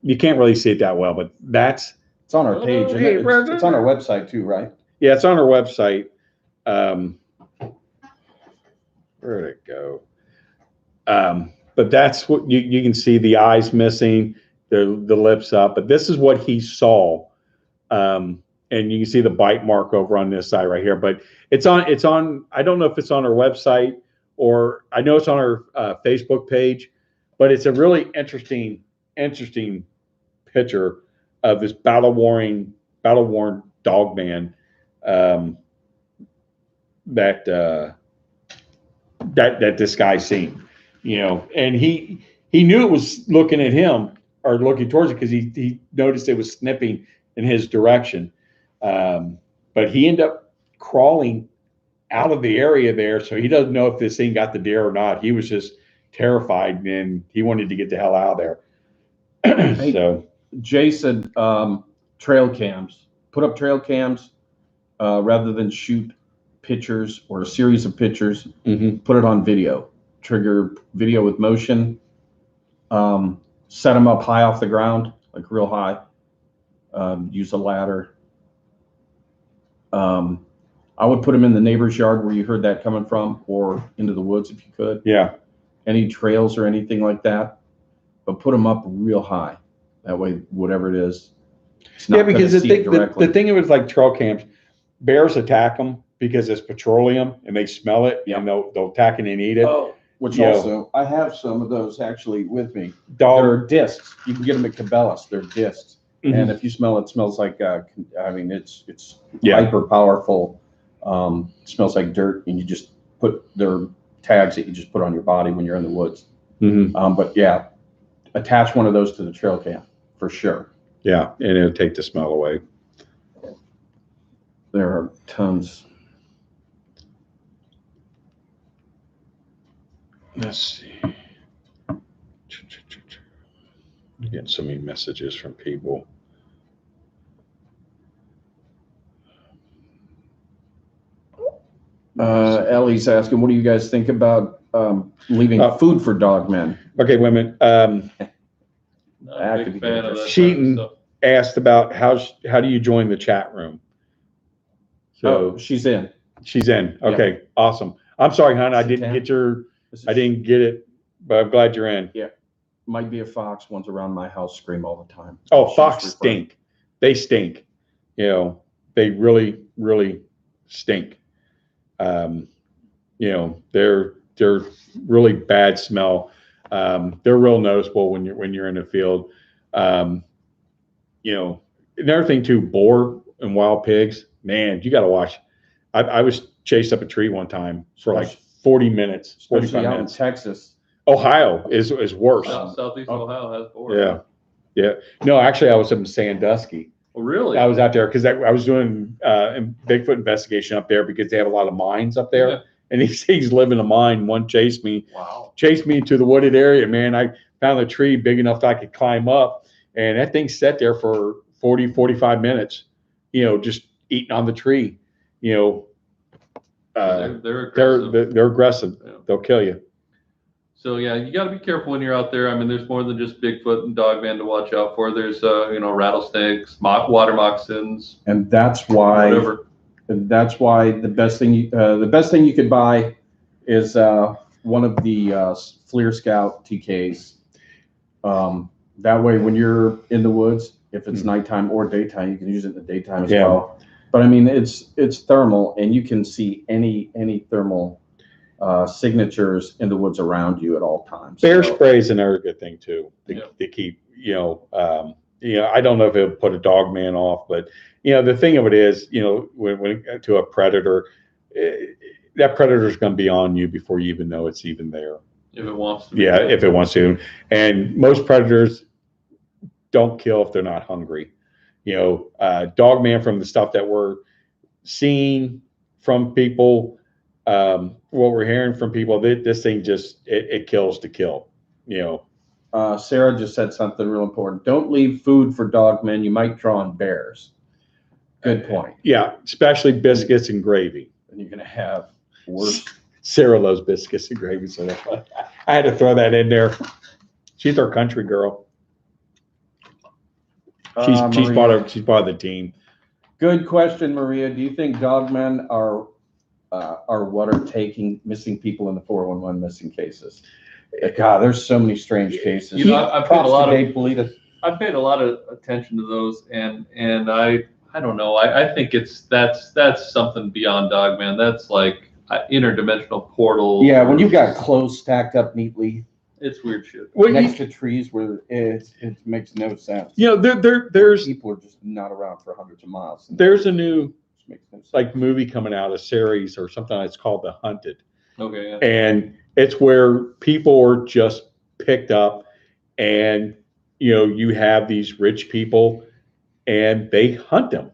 you can't really see it that well, but it's on our page. It's on our website too, right? Yeah, it's on our website. Where'd it go? But that's what you can see, the eyes missing, the lips up. But this is what he saw. And you can see the bite mark over on this side right here. But it's on, I don't know if it's on our website, or I know it's on our Facebook page, but it's a really interesting picture of this battle-worn Dogman that this guy's seen, and he knew it was looking at him or looking towards it because he noticed it was sniffing in his direction, but he ended up crawling out of the area there, so he doesn't know if this thing got the deer or not. He was just terrified and he wanted to get the hell out of there. So Jason, trail cams, put up trail cams rather than shoot pictures or a series of pictures. Put it on video, trigger video with motion, set them up high off the ground, like real high, use a ladder. I would put them in the neighbor's yard where you heard that coming from, or into the woods if you could. Yeah. Any trails or anything like that, but put them up real high. That way, whatever it is, it's not because the thing it was like trail cams, bears attack them because it's petroleum and they smell it, and they'll attack it and eat it. Oh, which also, I have some of those actually with me. They're discs. You can get them at Cabela's. They're discs. And if you smell it, smells like, it's hyper powerful. Smells like dirt, and you just put their tags that you just put on your body when you're in the woods. But yeah, attach one of those to the trail cam for sure. Yeah, and it'll take the smell away. There are tons. Let's see. Getting so many messages from people. Ellie's asking, what do you guys think about leaving food for Dogmen? Okay, women. Not a big fan of that. Sheeton asked about how do you join the chat room? So she's in. She's in. Okay, awesome. I'm sorry, hon. I didn't get it, but I'm glad you're in. Yeah. Might be a fox. One's around my house, scream all the time. Oh, fox stink. They stink. They really, really stink. They're really bad smell. They're real noticeable when you're in the field. Another thing too, boar and wild pigs, man, you got to watch. I was chased up a tree one time for like 40 minutes, 45 minutes. In Texas. Ohio is worse. Southeast Ohio has boar. Yeah. No, actually, I was up in Sandusky. Oh, really? I was out there because I was doing Bigfoot investigation up there because they have a lot of mines up there, and he's living a mine. One chased me Wow. to the wooded area, man. I found a tree big enough that I could climb up, and that thing sat there for 40, 45 minutes, just eating on the tree. They're aggressive. They're aggressive. Yeah. They'll kill you. So yeah, you got to be careful when you're out there. I mean, there's more than just Bigfoot and Dogman to watch out for. There's rattlesnakes, water moccasins, And that's why whatever. the best thing you could buy is one of the FLIR Scout TKs. That way, when you're in the woods, if it's nighttime or daytime, you can use it in the daytime as well. But I mean, it's thermal, and you can see any thermal signatures in the woods around you at all times. Bear spray is another good thing too to keep. I don't know if it would put a Dogman off, but the thing of it is, when to a predator, that predator is going to be on you before you even know it's even there. If it wants to. Yeah, if it wants to. And most predators don't kill if they're not hungry. Dogman, from the stuff that we're seeing from people, what we're hearing from people, this thing just it kills to kill. Sarah just said something real important. Don't leave food for dogmen. You might draw on bears. Good point. Yeah, especially biscuits and gravy. And you're going to have worse. Sarah loves biscuits and gravy, so I had to throw that in there. She's our country girl. She's part of the team. Good question, Maria. Do you think dogmen are what are taking missing people in the 411 missing cases? God, there's so many strange cases. I've paid a lot of attention to those, and I don't know. I think that's something beyond Dogman. That's like interdimensional portal. Yeah, when you've got clothes stacked up neatly, it's weird shit. Next to trees where it makes no sense. There's people are just not around for hundreds of miles. There's a new movie coming out, a series or something that's called The Hunted. Okay. Yeah. And it's where people are just picked up, and you have these rich people, and they hunt them.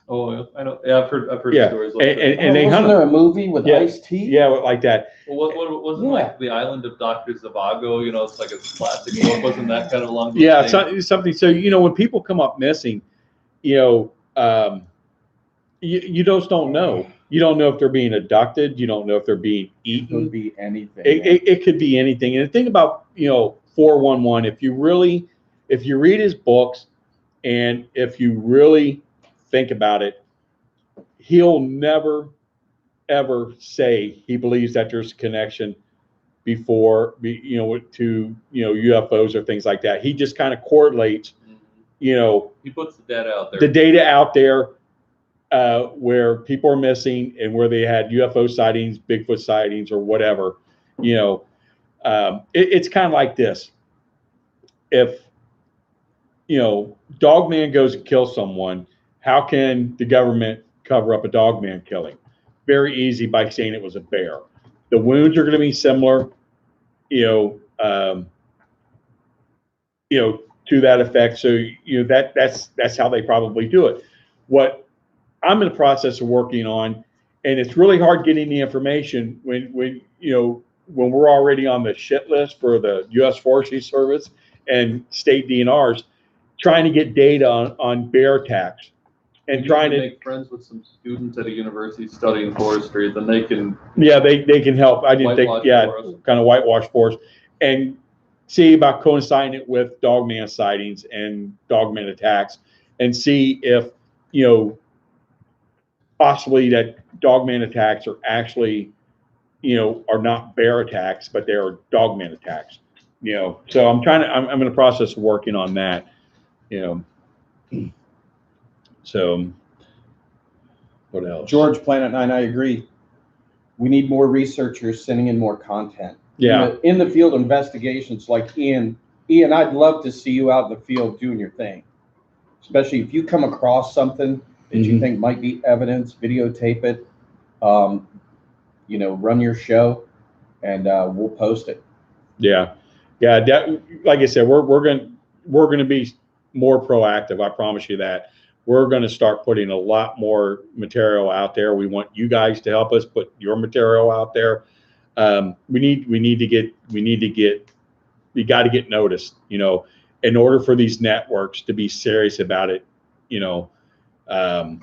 Oh, yeah. I know. Yeah, I've heard stories like that. And they hunt them. Wasn't there a movie with Ice-T? Yeah, like that. Well, what wasn't like The Island of Dr. Zhivago? It's like a classic book. Wasn't that kind of along those things? Something. So when people come up missing, you just don't know. You don't know if they're being abducted. You don't know if they're being eaten. It could be anything. It could be anything. And the thing about 411, if you read his books, and if you really think about it, he'll never ever say he believes that there's a connection to UFOs or things like that. He just kind of correlates. He puts the data out there. The data out there. Where people are missing and where they had UFO sightings, Bigfoot sightings, or whatever, it's kind of like this. If, Dogman goes and kills someone, how can the government cover up a Dogman killing? Very easy, by saying it was a bear. The wounds are going to be similar, to that effect. So, that's how they probably do it. What I'm in the process of working on, and it's really hard getting the information when we're already on the shit list for the U.S. Forestry Service and state DNRs, trying to get data on bear attacks, and trying to make friends with some students at a university studying forestry. Then they can they can help. I didn't think kind of whitewash for us and see about coinciding it with Dogman sightings and Dogman attacks, and see if possibly that Dogman attacks are actually, are not bear attacks, but they are Dogman attacks. So I'm in the process of working on that. So what else? George, Planet 9, I agree. We need more researchers sending in more content. Yeah. In the field investigations, like Ian, I'd love to see you out in the field doing your thing, especially if you come across something that you think might be evidence, videotape it, run your show, and we'll post it. Yeah. Like I said, we're going to be more proactive. I promise you that. we're going to start putting a lot more material out there. We want you guys to help us put your material out there. We got to get noticed, you know, in order for these networks to be serious about it, you know, they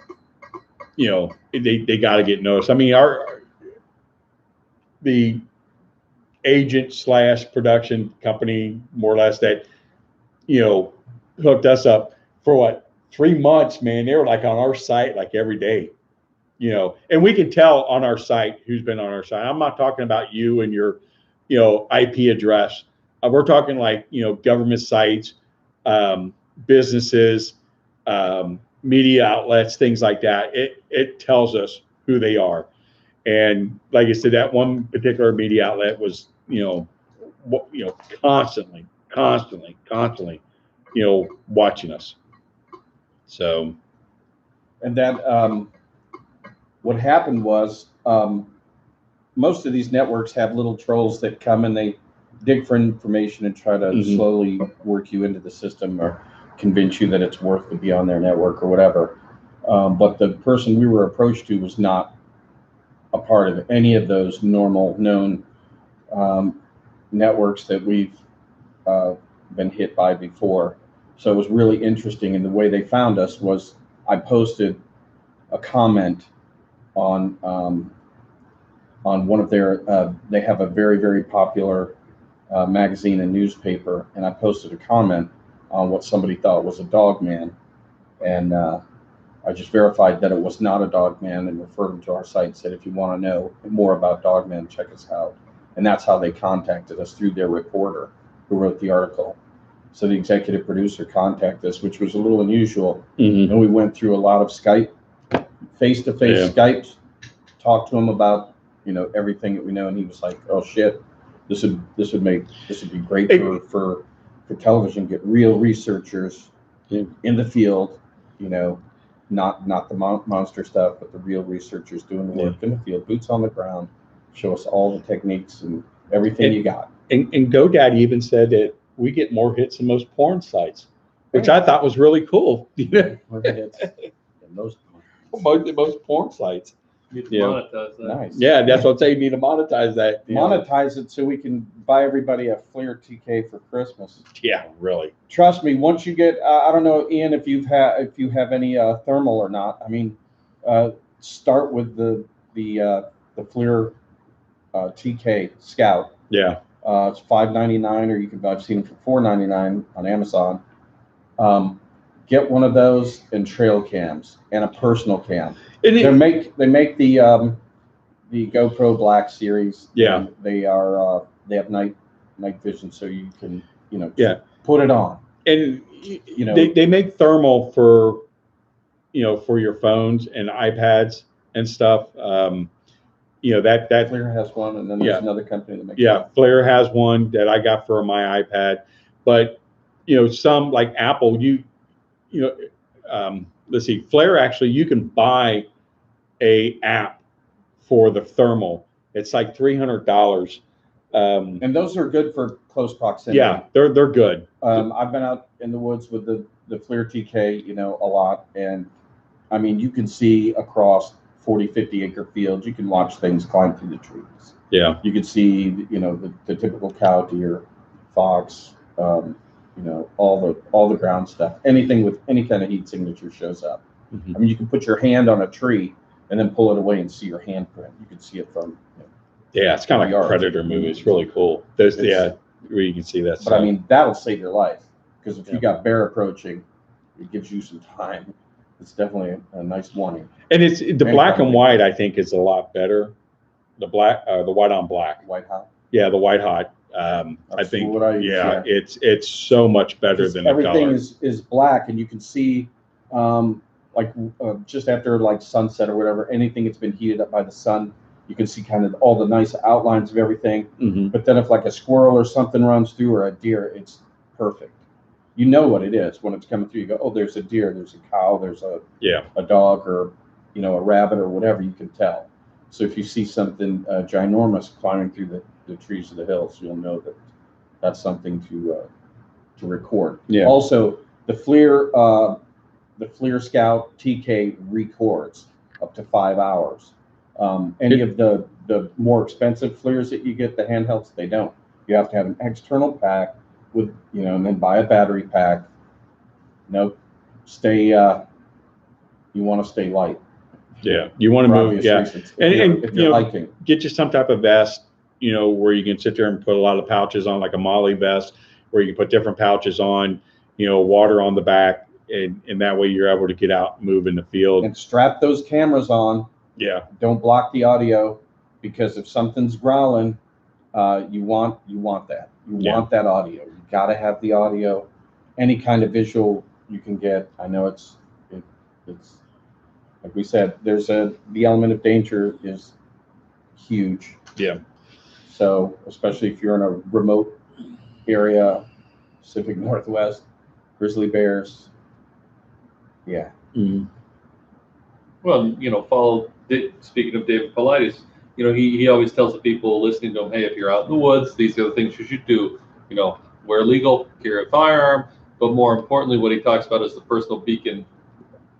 got to get noticed. I mean, the agent / production company, more or less, that, you know, hooked us up for what, 3 months, man. They were like on our site like every day, you know, and we can tell on our site who's been on our site. I'm not talking about you and your, you know, IP address. We're talking like, you know, government sites, businesses, media outlets, things like that. It tells us who they are. And like I said, that one particular media outlet was, you know, constantly, you know, watching us. So, and that what happened was most of these networks have little trolls that come and they dig for information and try to slowly work you into the system or convince you that it's worth to be on their network or whatever. But the person we were approached to was not a part of any of those normal known networks that we've been hit by before. So it was really interesting. And the way they found us was I posted a comment on one of their, they have a very, very popular magazine and newspaper. And I posted a comment on what somebody thought was a Dogman. And I just verified that it was not a Dogman and referred them to our site and said, if you want to know more about Dogman, check us out. And that's how they contacted us, through their reporter who wrote the article. So the executive producer contacted us, which was a little unusual. And we went through a lot of Skype, face-to-face Skypes, talked to him about, you know, everything that we know. And he was like, oh shit, this would be great for television, get real researchers in the field, you know, not the monster stuff, but the real researchers doing the work in the field, boots on the ground, show us all the techniques and everything you got. And GoDaddy even said that we get more hits than most porn sites, which I thought was really cool. More hits than most porn sites. You need to monetize that. Nice. Yeah, that's what I'm saying. You need to monetize that. Monetize it so we can buy everybody a FLIR TK for Christmas. Yeah, really. Trust me. Once you get, I don't know, Ian, if you have any thermal or not. I mean, start with the FLIR TK Scout. Yeah. It's $5.99, or I've seen them for $4.99 on Amazon. Get one of those and trail cams and a personal cam. They make the GoPro Black Series. Yeah. They have night vision, so you can, you know, put it on. And you know, they make thermal for, you know, for your phones and iPads and stuff. You know, that FLIR has one, and then there's another company that makes one. FLIR has one that I got for my iPad. But, you know, some like Apple, let's see, FLIR, actually, you can buy a app for the thermal. It's like $300. And those are good for close proximity. Yeah, they're good. I've been out in the woods with the FLIR TK, you know, a lot. And I mean, you can see across 40, 50 acre fields. You can watch things climb through the trees. Yeah. You can see, you know, the typical cow, deer, fox, you know, all the ground stuff. Anything with any kind of heat signature shows up. I mean, you can put your hand on a tree and then pull it away and see your handprint. You can see it from. You know, it's kind of like a Predator movie. It's really cool. Where you can see that. But I mean, that'll save your life, because if you got bear approaching, it gives you some time. It's definitely a nice warning. And it's the black and white, I think, is a lot better. The white on black. White hot. Yeah, the white hot. I think. It's so much better than the color. Everything is black, and you can see, just after like sunset or whatever, anything that's been heated up by the sun, you can see kind of all the nice outlines of everything. But then if like a squirrel or something runs through, or a deer, it's perfect. You know what it is when it's coming through. You go, oh, there's a deer, there's a cow, there's a dog, or, you know, a rabbit or whatever. You can tell. So if you see something ginormous climbing through the trees of the hills, you'll know that that's something to record. Yeah. Also, the FLIR the FLIR Scout TK records up to 5 hours. Any of the more expensive FLIRs that you get, the handhelds, they don't. You have to have an external pack with, and then buy a battery pack. Nope. You want to stay light. Yeah, you want to move. Yeah, reasons. and if you're hiking, get you some type of vest, where you can sit there and put a lot of pouches on, like a Molly vest, where you can put different pouches on, water on the back, and that way you're able to get out and move in the field. And strap those cameras on. Yeah. Don't block the audio, because if something's growling, you want that. You want that audio. You got to have the audio. Any kind of visual you can get. I know it's like we said. The element of danger is huge. Yeah. So especially if you're in a remote area, Pacific Northwest, grizzly bears. Yeah. Mm-hmm. Well, speaking of David Paulides, he always tells the people listening to him, hey, if you're out in the woods, these are the things you should do. Wear legal, carry a firearm, but more importantly, what he talks about is the personal beacon,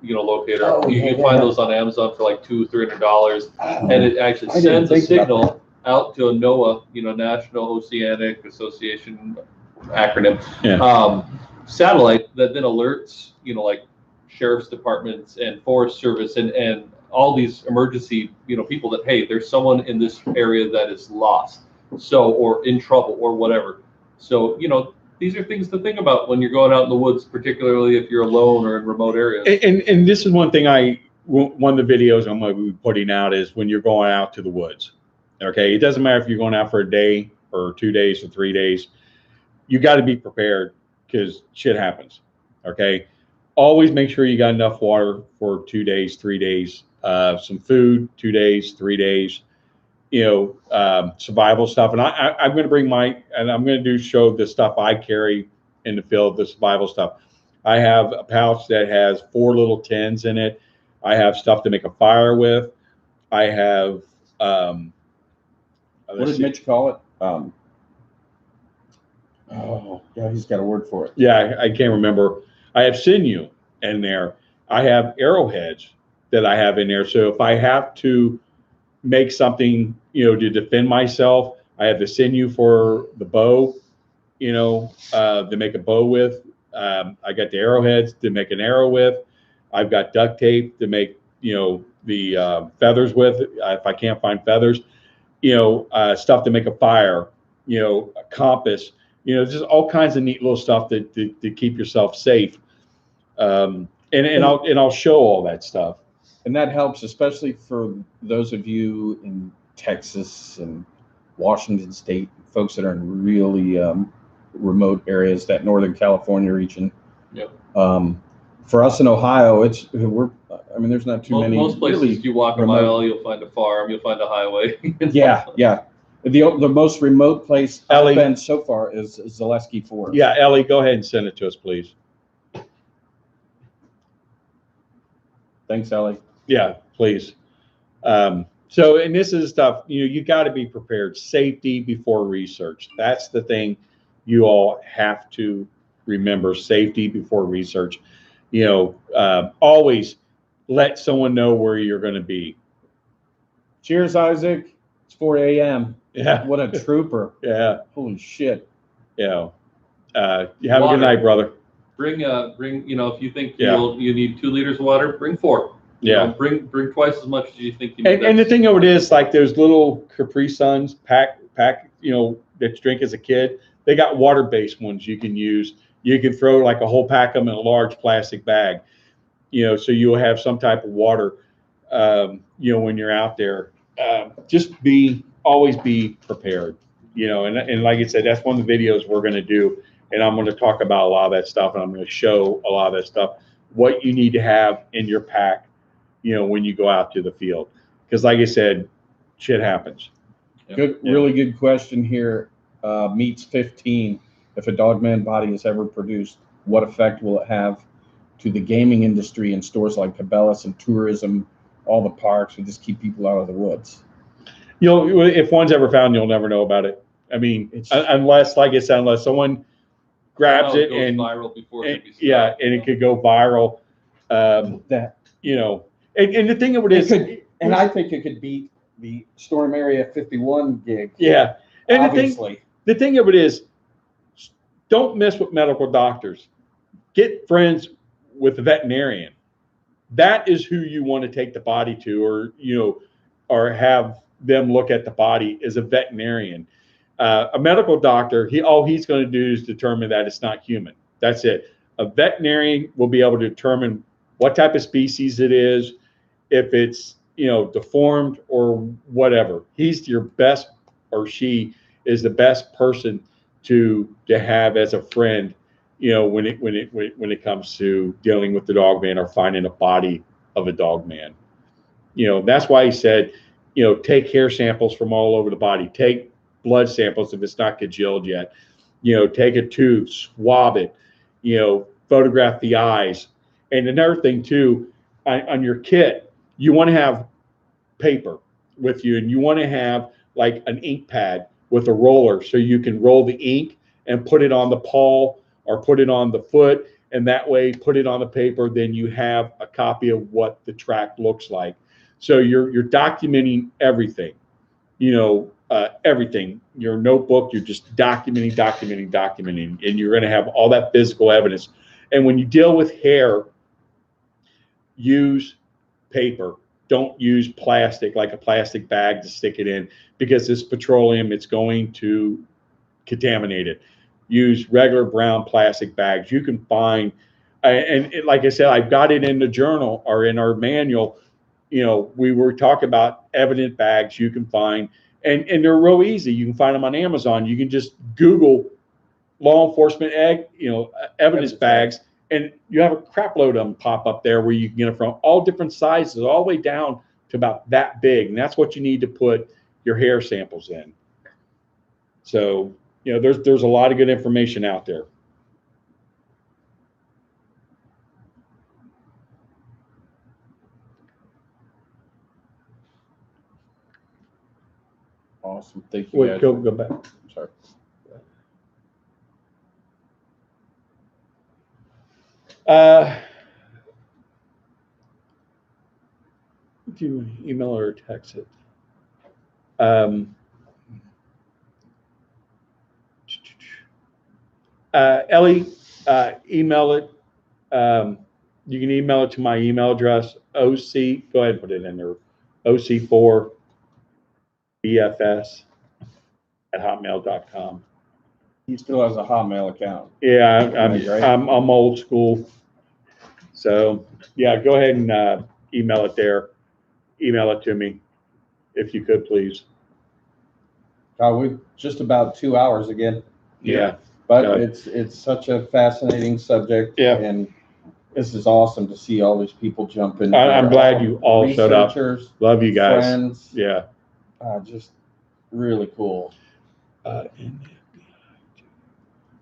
locator. You can find those on Amazon for like $200-$300, and it actually sends a signal out to a NOAA, National Oceanic Association acronym, satellite that then alerts, like sheriff's departments and Forest Service and all these emergency, people that, hey, there's someone in this area that is lost, or in trouble or whatever. So, these are things to think about when you're going out in the woods, particularly if you're alone or in remote areas. And this is one thing one of the videos I'm going to be putting out is when you're going out to the woods. Okay. It doesn't matter if you're going out for a day or 2 days or 3 days. You got to be prepared, because shit happens. Okay. Always make sure you got enough water for 2 days, 3 days, some food, 2 days, 3 days, survival stuff. And I'm going to bring I'm going to show the stuff I carry in the field, the survival stuff. I have a pouch that has 4 little tins in it. I have stuff to make a fire with. I have, what did Mitch call it? Oh, yeah, he's got a word for it. Yeah, I can't remember. I have sinew in there. I have arrowheads that I have in there. So if I have to make something, to defend myself, I have the sinew for the bow, to make a bow with. I got the arrowheads to make an arrow with. I've got duct tape to make, the feathers with, if I can't find feathers, stuff to make a fire, a compass, just all kinds of neat little stuff to keep yourself safe. And I'll show all that stuff. And that helps, especially for those of you in Texas and Washington State, folks that are in really remote areas, that Northern California region. Yep. For us in Ohio, there's not too many. Most places really you walk a mile, you'll find a farm, you'll find a highway. Yeah. The most remote place I've been so far is Zaleski Forest. Yeah, Ellie, go ahead and send it to us, please. Thanks, Ellie. Yeah, please. And this is stuff, you got to be prepared. Safety before research. That's the thing you all have to remember. Safety before research. Always let someone know where you're going to be. Cheers, Isaac. It's 4 a.m. Yeah. What a trooper. Yeah. Holy shit. Yeah. You have a good night, brother. Bring, if you think you need 2 liters of water, bring 4. Bring twice as much as you think you need. And the thing of it is, like those little Capri Suns pack, that you drink as a kid, they got water-based ones you can use. You can throw like a whole pack of them in a large plastic bag, so you'll have some type of water, when you're out there. Just always be prepared, and like I said, that's one of the videos we're going to do. And I'm going to talk about a lot of that stuff, and I'm going to show a lot of that stuff, what you need to have in your pack, when you go out to the field. Because like I said, shit happens. Really good question here. Meets 15. If a Dogman body is ever produced, what effect will it have to the gaming industry and stores like Cabela's and tourism, all the parks, and just keep people out of the woods? If one's ever found, you'll never know about it. I mean, unless, like I said, unless someone grabs it and viral before and it could go viral. That You know, and the thing of it it is, could, and I think it could beat the Storm Area 51 gig. yeah. And Obviously, the thing of it is, don't mess with medical doctors. Get friends with the veterinarian. That is who you want to take the body to, or or have them look at the body as a veterinarian. A medical doctor, all he's going to do is determine that it's not human. That's it. A veterinarian will be able to determine what type of species it is, if it's deformed or whatever. He's your best, or she is the best person to have as a friend, when it comes to dealing with the Dogman or finding a body of a Dogman. That's why he said, take hair samples from all over the body, take blood samples if it's not congealed yet, take a tube, swab it, photograph the eyes. And another thing too, on your kit, you want to have paper with you, and you want to have like an ink pad with a roller, so you can roll the ink and put it on the paw or put it on the foot, and that way put it on the paper. Then you have a copy of what the track looks like. So you're documenting everything, everything. Your notebook, you're just documenting, and you're going to have all that physical evidence. And when you deal with hair, use paper. Don't use plastic, like a plastic bag to stick it in, because it's petroleum. It's going to contaminate it. Use regular brown plastic bags. You can find, like I said, I've got it in the journal or in our manual. We were talking about evident bags you can find, and they're real easy. You can find them on Amazon. You can just Google law enforcement evidence bags, and you have a crap load of them pop up there where you can get it from, all different sizes, all the way down to about that big. And that's what you need to put your hair samples in. So, there's a lot of good information out there. awesome. Thank you. Wait, go back. Sorry. Do you email or text it? Ellie, email it. You can email it to my email address, OC. Go ahead and put it in there. OC4BFS@hotmail.com. He still has a Hotmail account. Yeah, Right? I'm old school. So yeah, go ahead and email it there. Email it to me, if you could, please. We're just about 2 hours again. Yeah. But it's such a fascinating subject. Yeah. And this is awesome to see all these people jump in. I'm glad you all showed up. Love you guys. Friends. Yeah. Just really cool.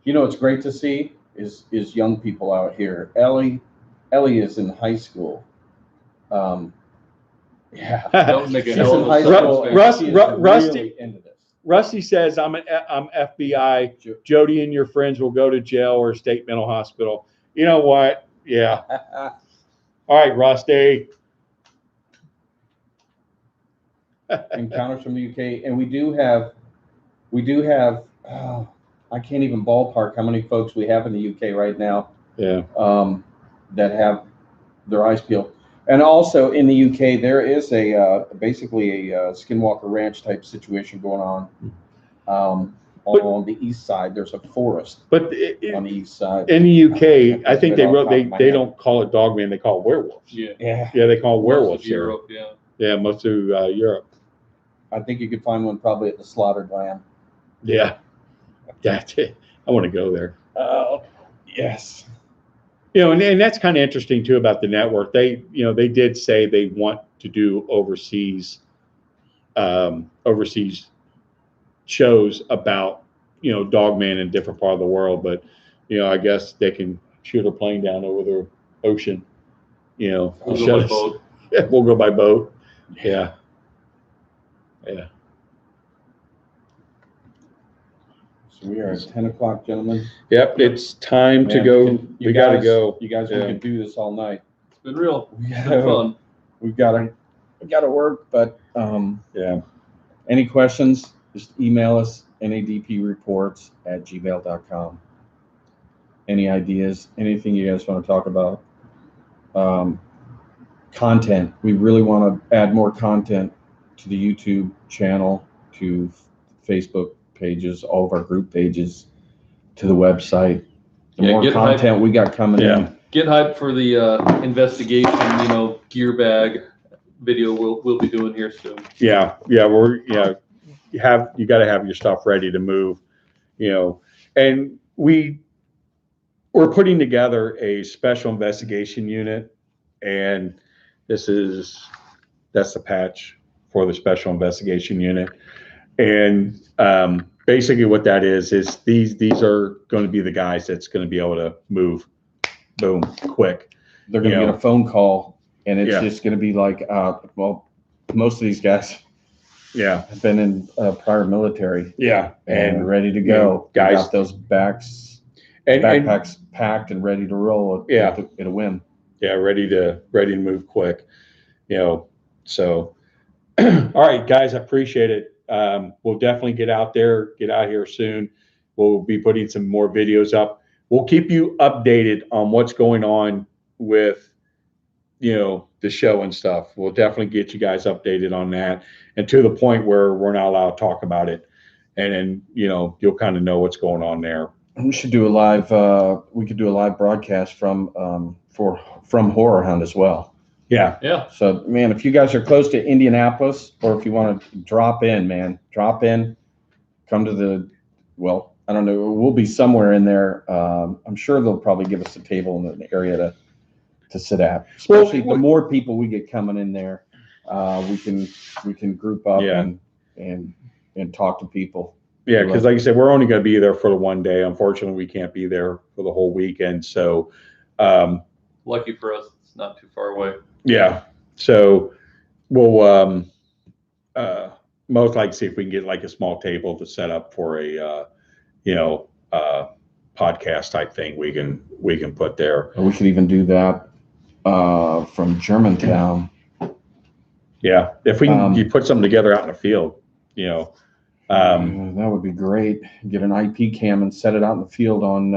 It's great to see is young people out here. Ellie is in high school. Yeah. Don't make a She's hell in of high a school. subject. and she is Rusty- really into this. Rusty says, I'm FBI. Jody and your friends will go to jail or state mental hospital. You know what? Yeah. All right, Rusty. Encounters from the UK, and we do have. I can't even ballpark how many folks we have in the UK right now. Yeah. That have their eyes peeled, and also in the UK there is basically a Skinwalker Ranch type situation going on. On the east side, there's a forest. But on the east side, in the UK, I think they head. don't call it Dogman, they call it werewolves. Yeah. Yeah, they call it werewolves here. Europe, yeah. Yeah, most of Europe. I think you could find one probably at the Slaughtered Lamb. Yeah, that's it. I want to go there. Yes. And that's kind of interesting too about the network. They did say they want to do overseas shows about Dogman in a different part of the world, but I guess they can shoot a plane down over the ocean. We'll go by boat. Yeah, we'll go by boat. Yeah. So we are at 10 o'clock, gentlemen. Yep, it's time to Man, go. We got to go. You guys, we could do this all night. It's been real. We It's been fun. We've got to work, but Yeah. any questions, just email us, nadpreports@gmail.com. Any ideas, anything you guys want to talk about? Content. We really want to add more content to the YouTube channel, to Facebook pages, all of our group pages, to the website. The Yeah, more get content we got coming in. Get hyped for the investigation, gear bag video we'll be doing here soon. Yeah. You got to have your stuff ready to move, and we're putting together a special investigation unit, and that's the patch for the special investigation unit. And basically what that is these are going to be the guys that's going to be able to move, boom, quick. They're going to get a phone call, and it's just going to be like, most of these guys have been in prior military. Yeah. And ready to go. Guys got those backpacks packed and ready to roll at a whim. Yeah, ready to move quick. So all right, guys, I appreciate it. We'll definitely get out here soon. We'll be putting some more videos up. We'll keep you updated on what's going on with the show and stuff. We'll definitely get you guys updated on that, and to the point where we're not allowed to talk about it, and then you'll kind of know what's going on there. We should do a live. We could do a live broadcast from Horror Hunt as well. Yeah. So, man, if you guys are close to Indianapolis, or if you want to drop in, come to I don't know. We'll be somewhere in there. I'm sure they'll probably give us a table in an area to sit at. Especially the more people we get coming in there, we can group up and talk to people. Yeah, because like I said, we're only going to be there for the one day. Unfortunately, we can't be there for the whole weekend. So, lucky for us, it's not too far away. Yeah. So we'll most likely see if we can get like a small table to set up for a podcast type thing we can put there. Or we could even do that from Germantown. Yeah, if we can you put something together out in the field, that would be great. Get an IP cam and set it out in the field on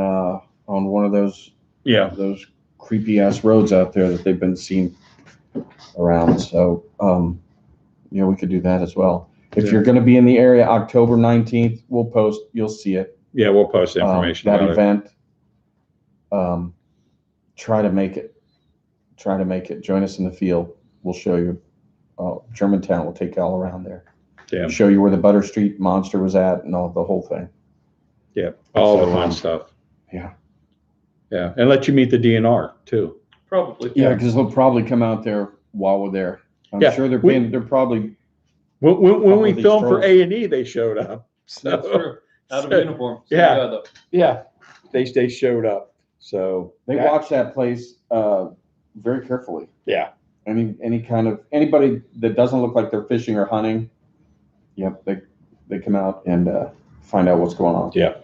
one of those those creepy ass roads out there that they've been seen around. So we could do that as well. If you're going to be in the area, October 19th, we'll post. You'll see it. Yeah, we'll post information that about event. Try to make it. Join us in the field. We'll show you. Germantown will take you all around there. Yeah. Show you where the Butter Street monster was at and the whole thing. Yeah, all the fun stuff. Yeah. Yeah, and let you meet the DNR too. Probably. Yeah, because they'll probably come out there while we're there. I'm sure they're probably. When we filmed for A&E, they showed up. So, that's true. Out of uniform. So they showed up. So they watch that place very carefully. Yeah. Anybody that doesn't look like they're fishing or hunting, they come out and find out what's going on. Yeah.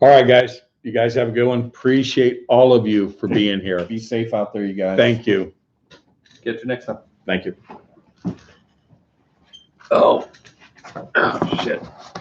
All right, guys. You guys have a good one. Appreciate all of you for being here. Be safe out there, you guys. Thank you. Get you next time. Thank you. Oh shit.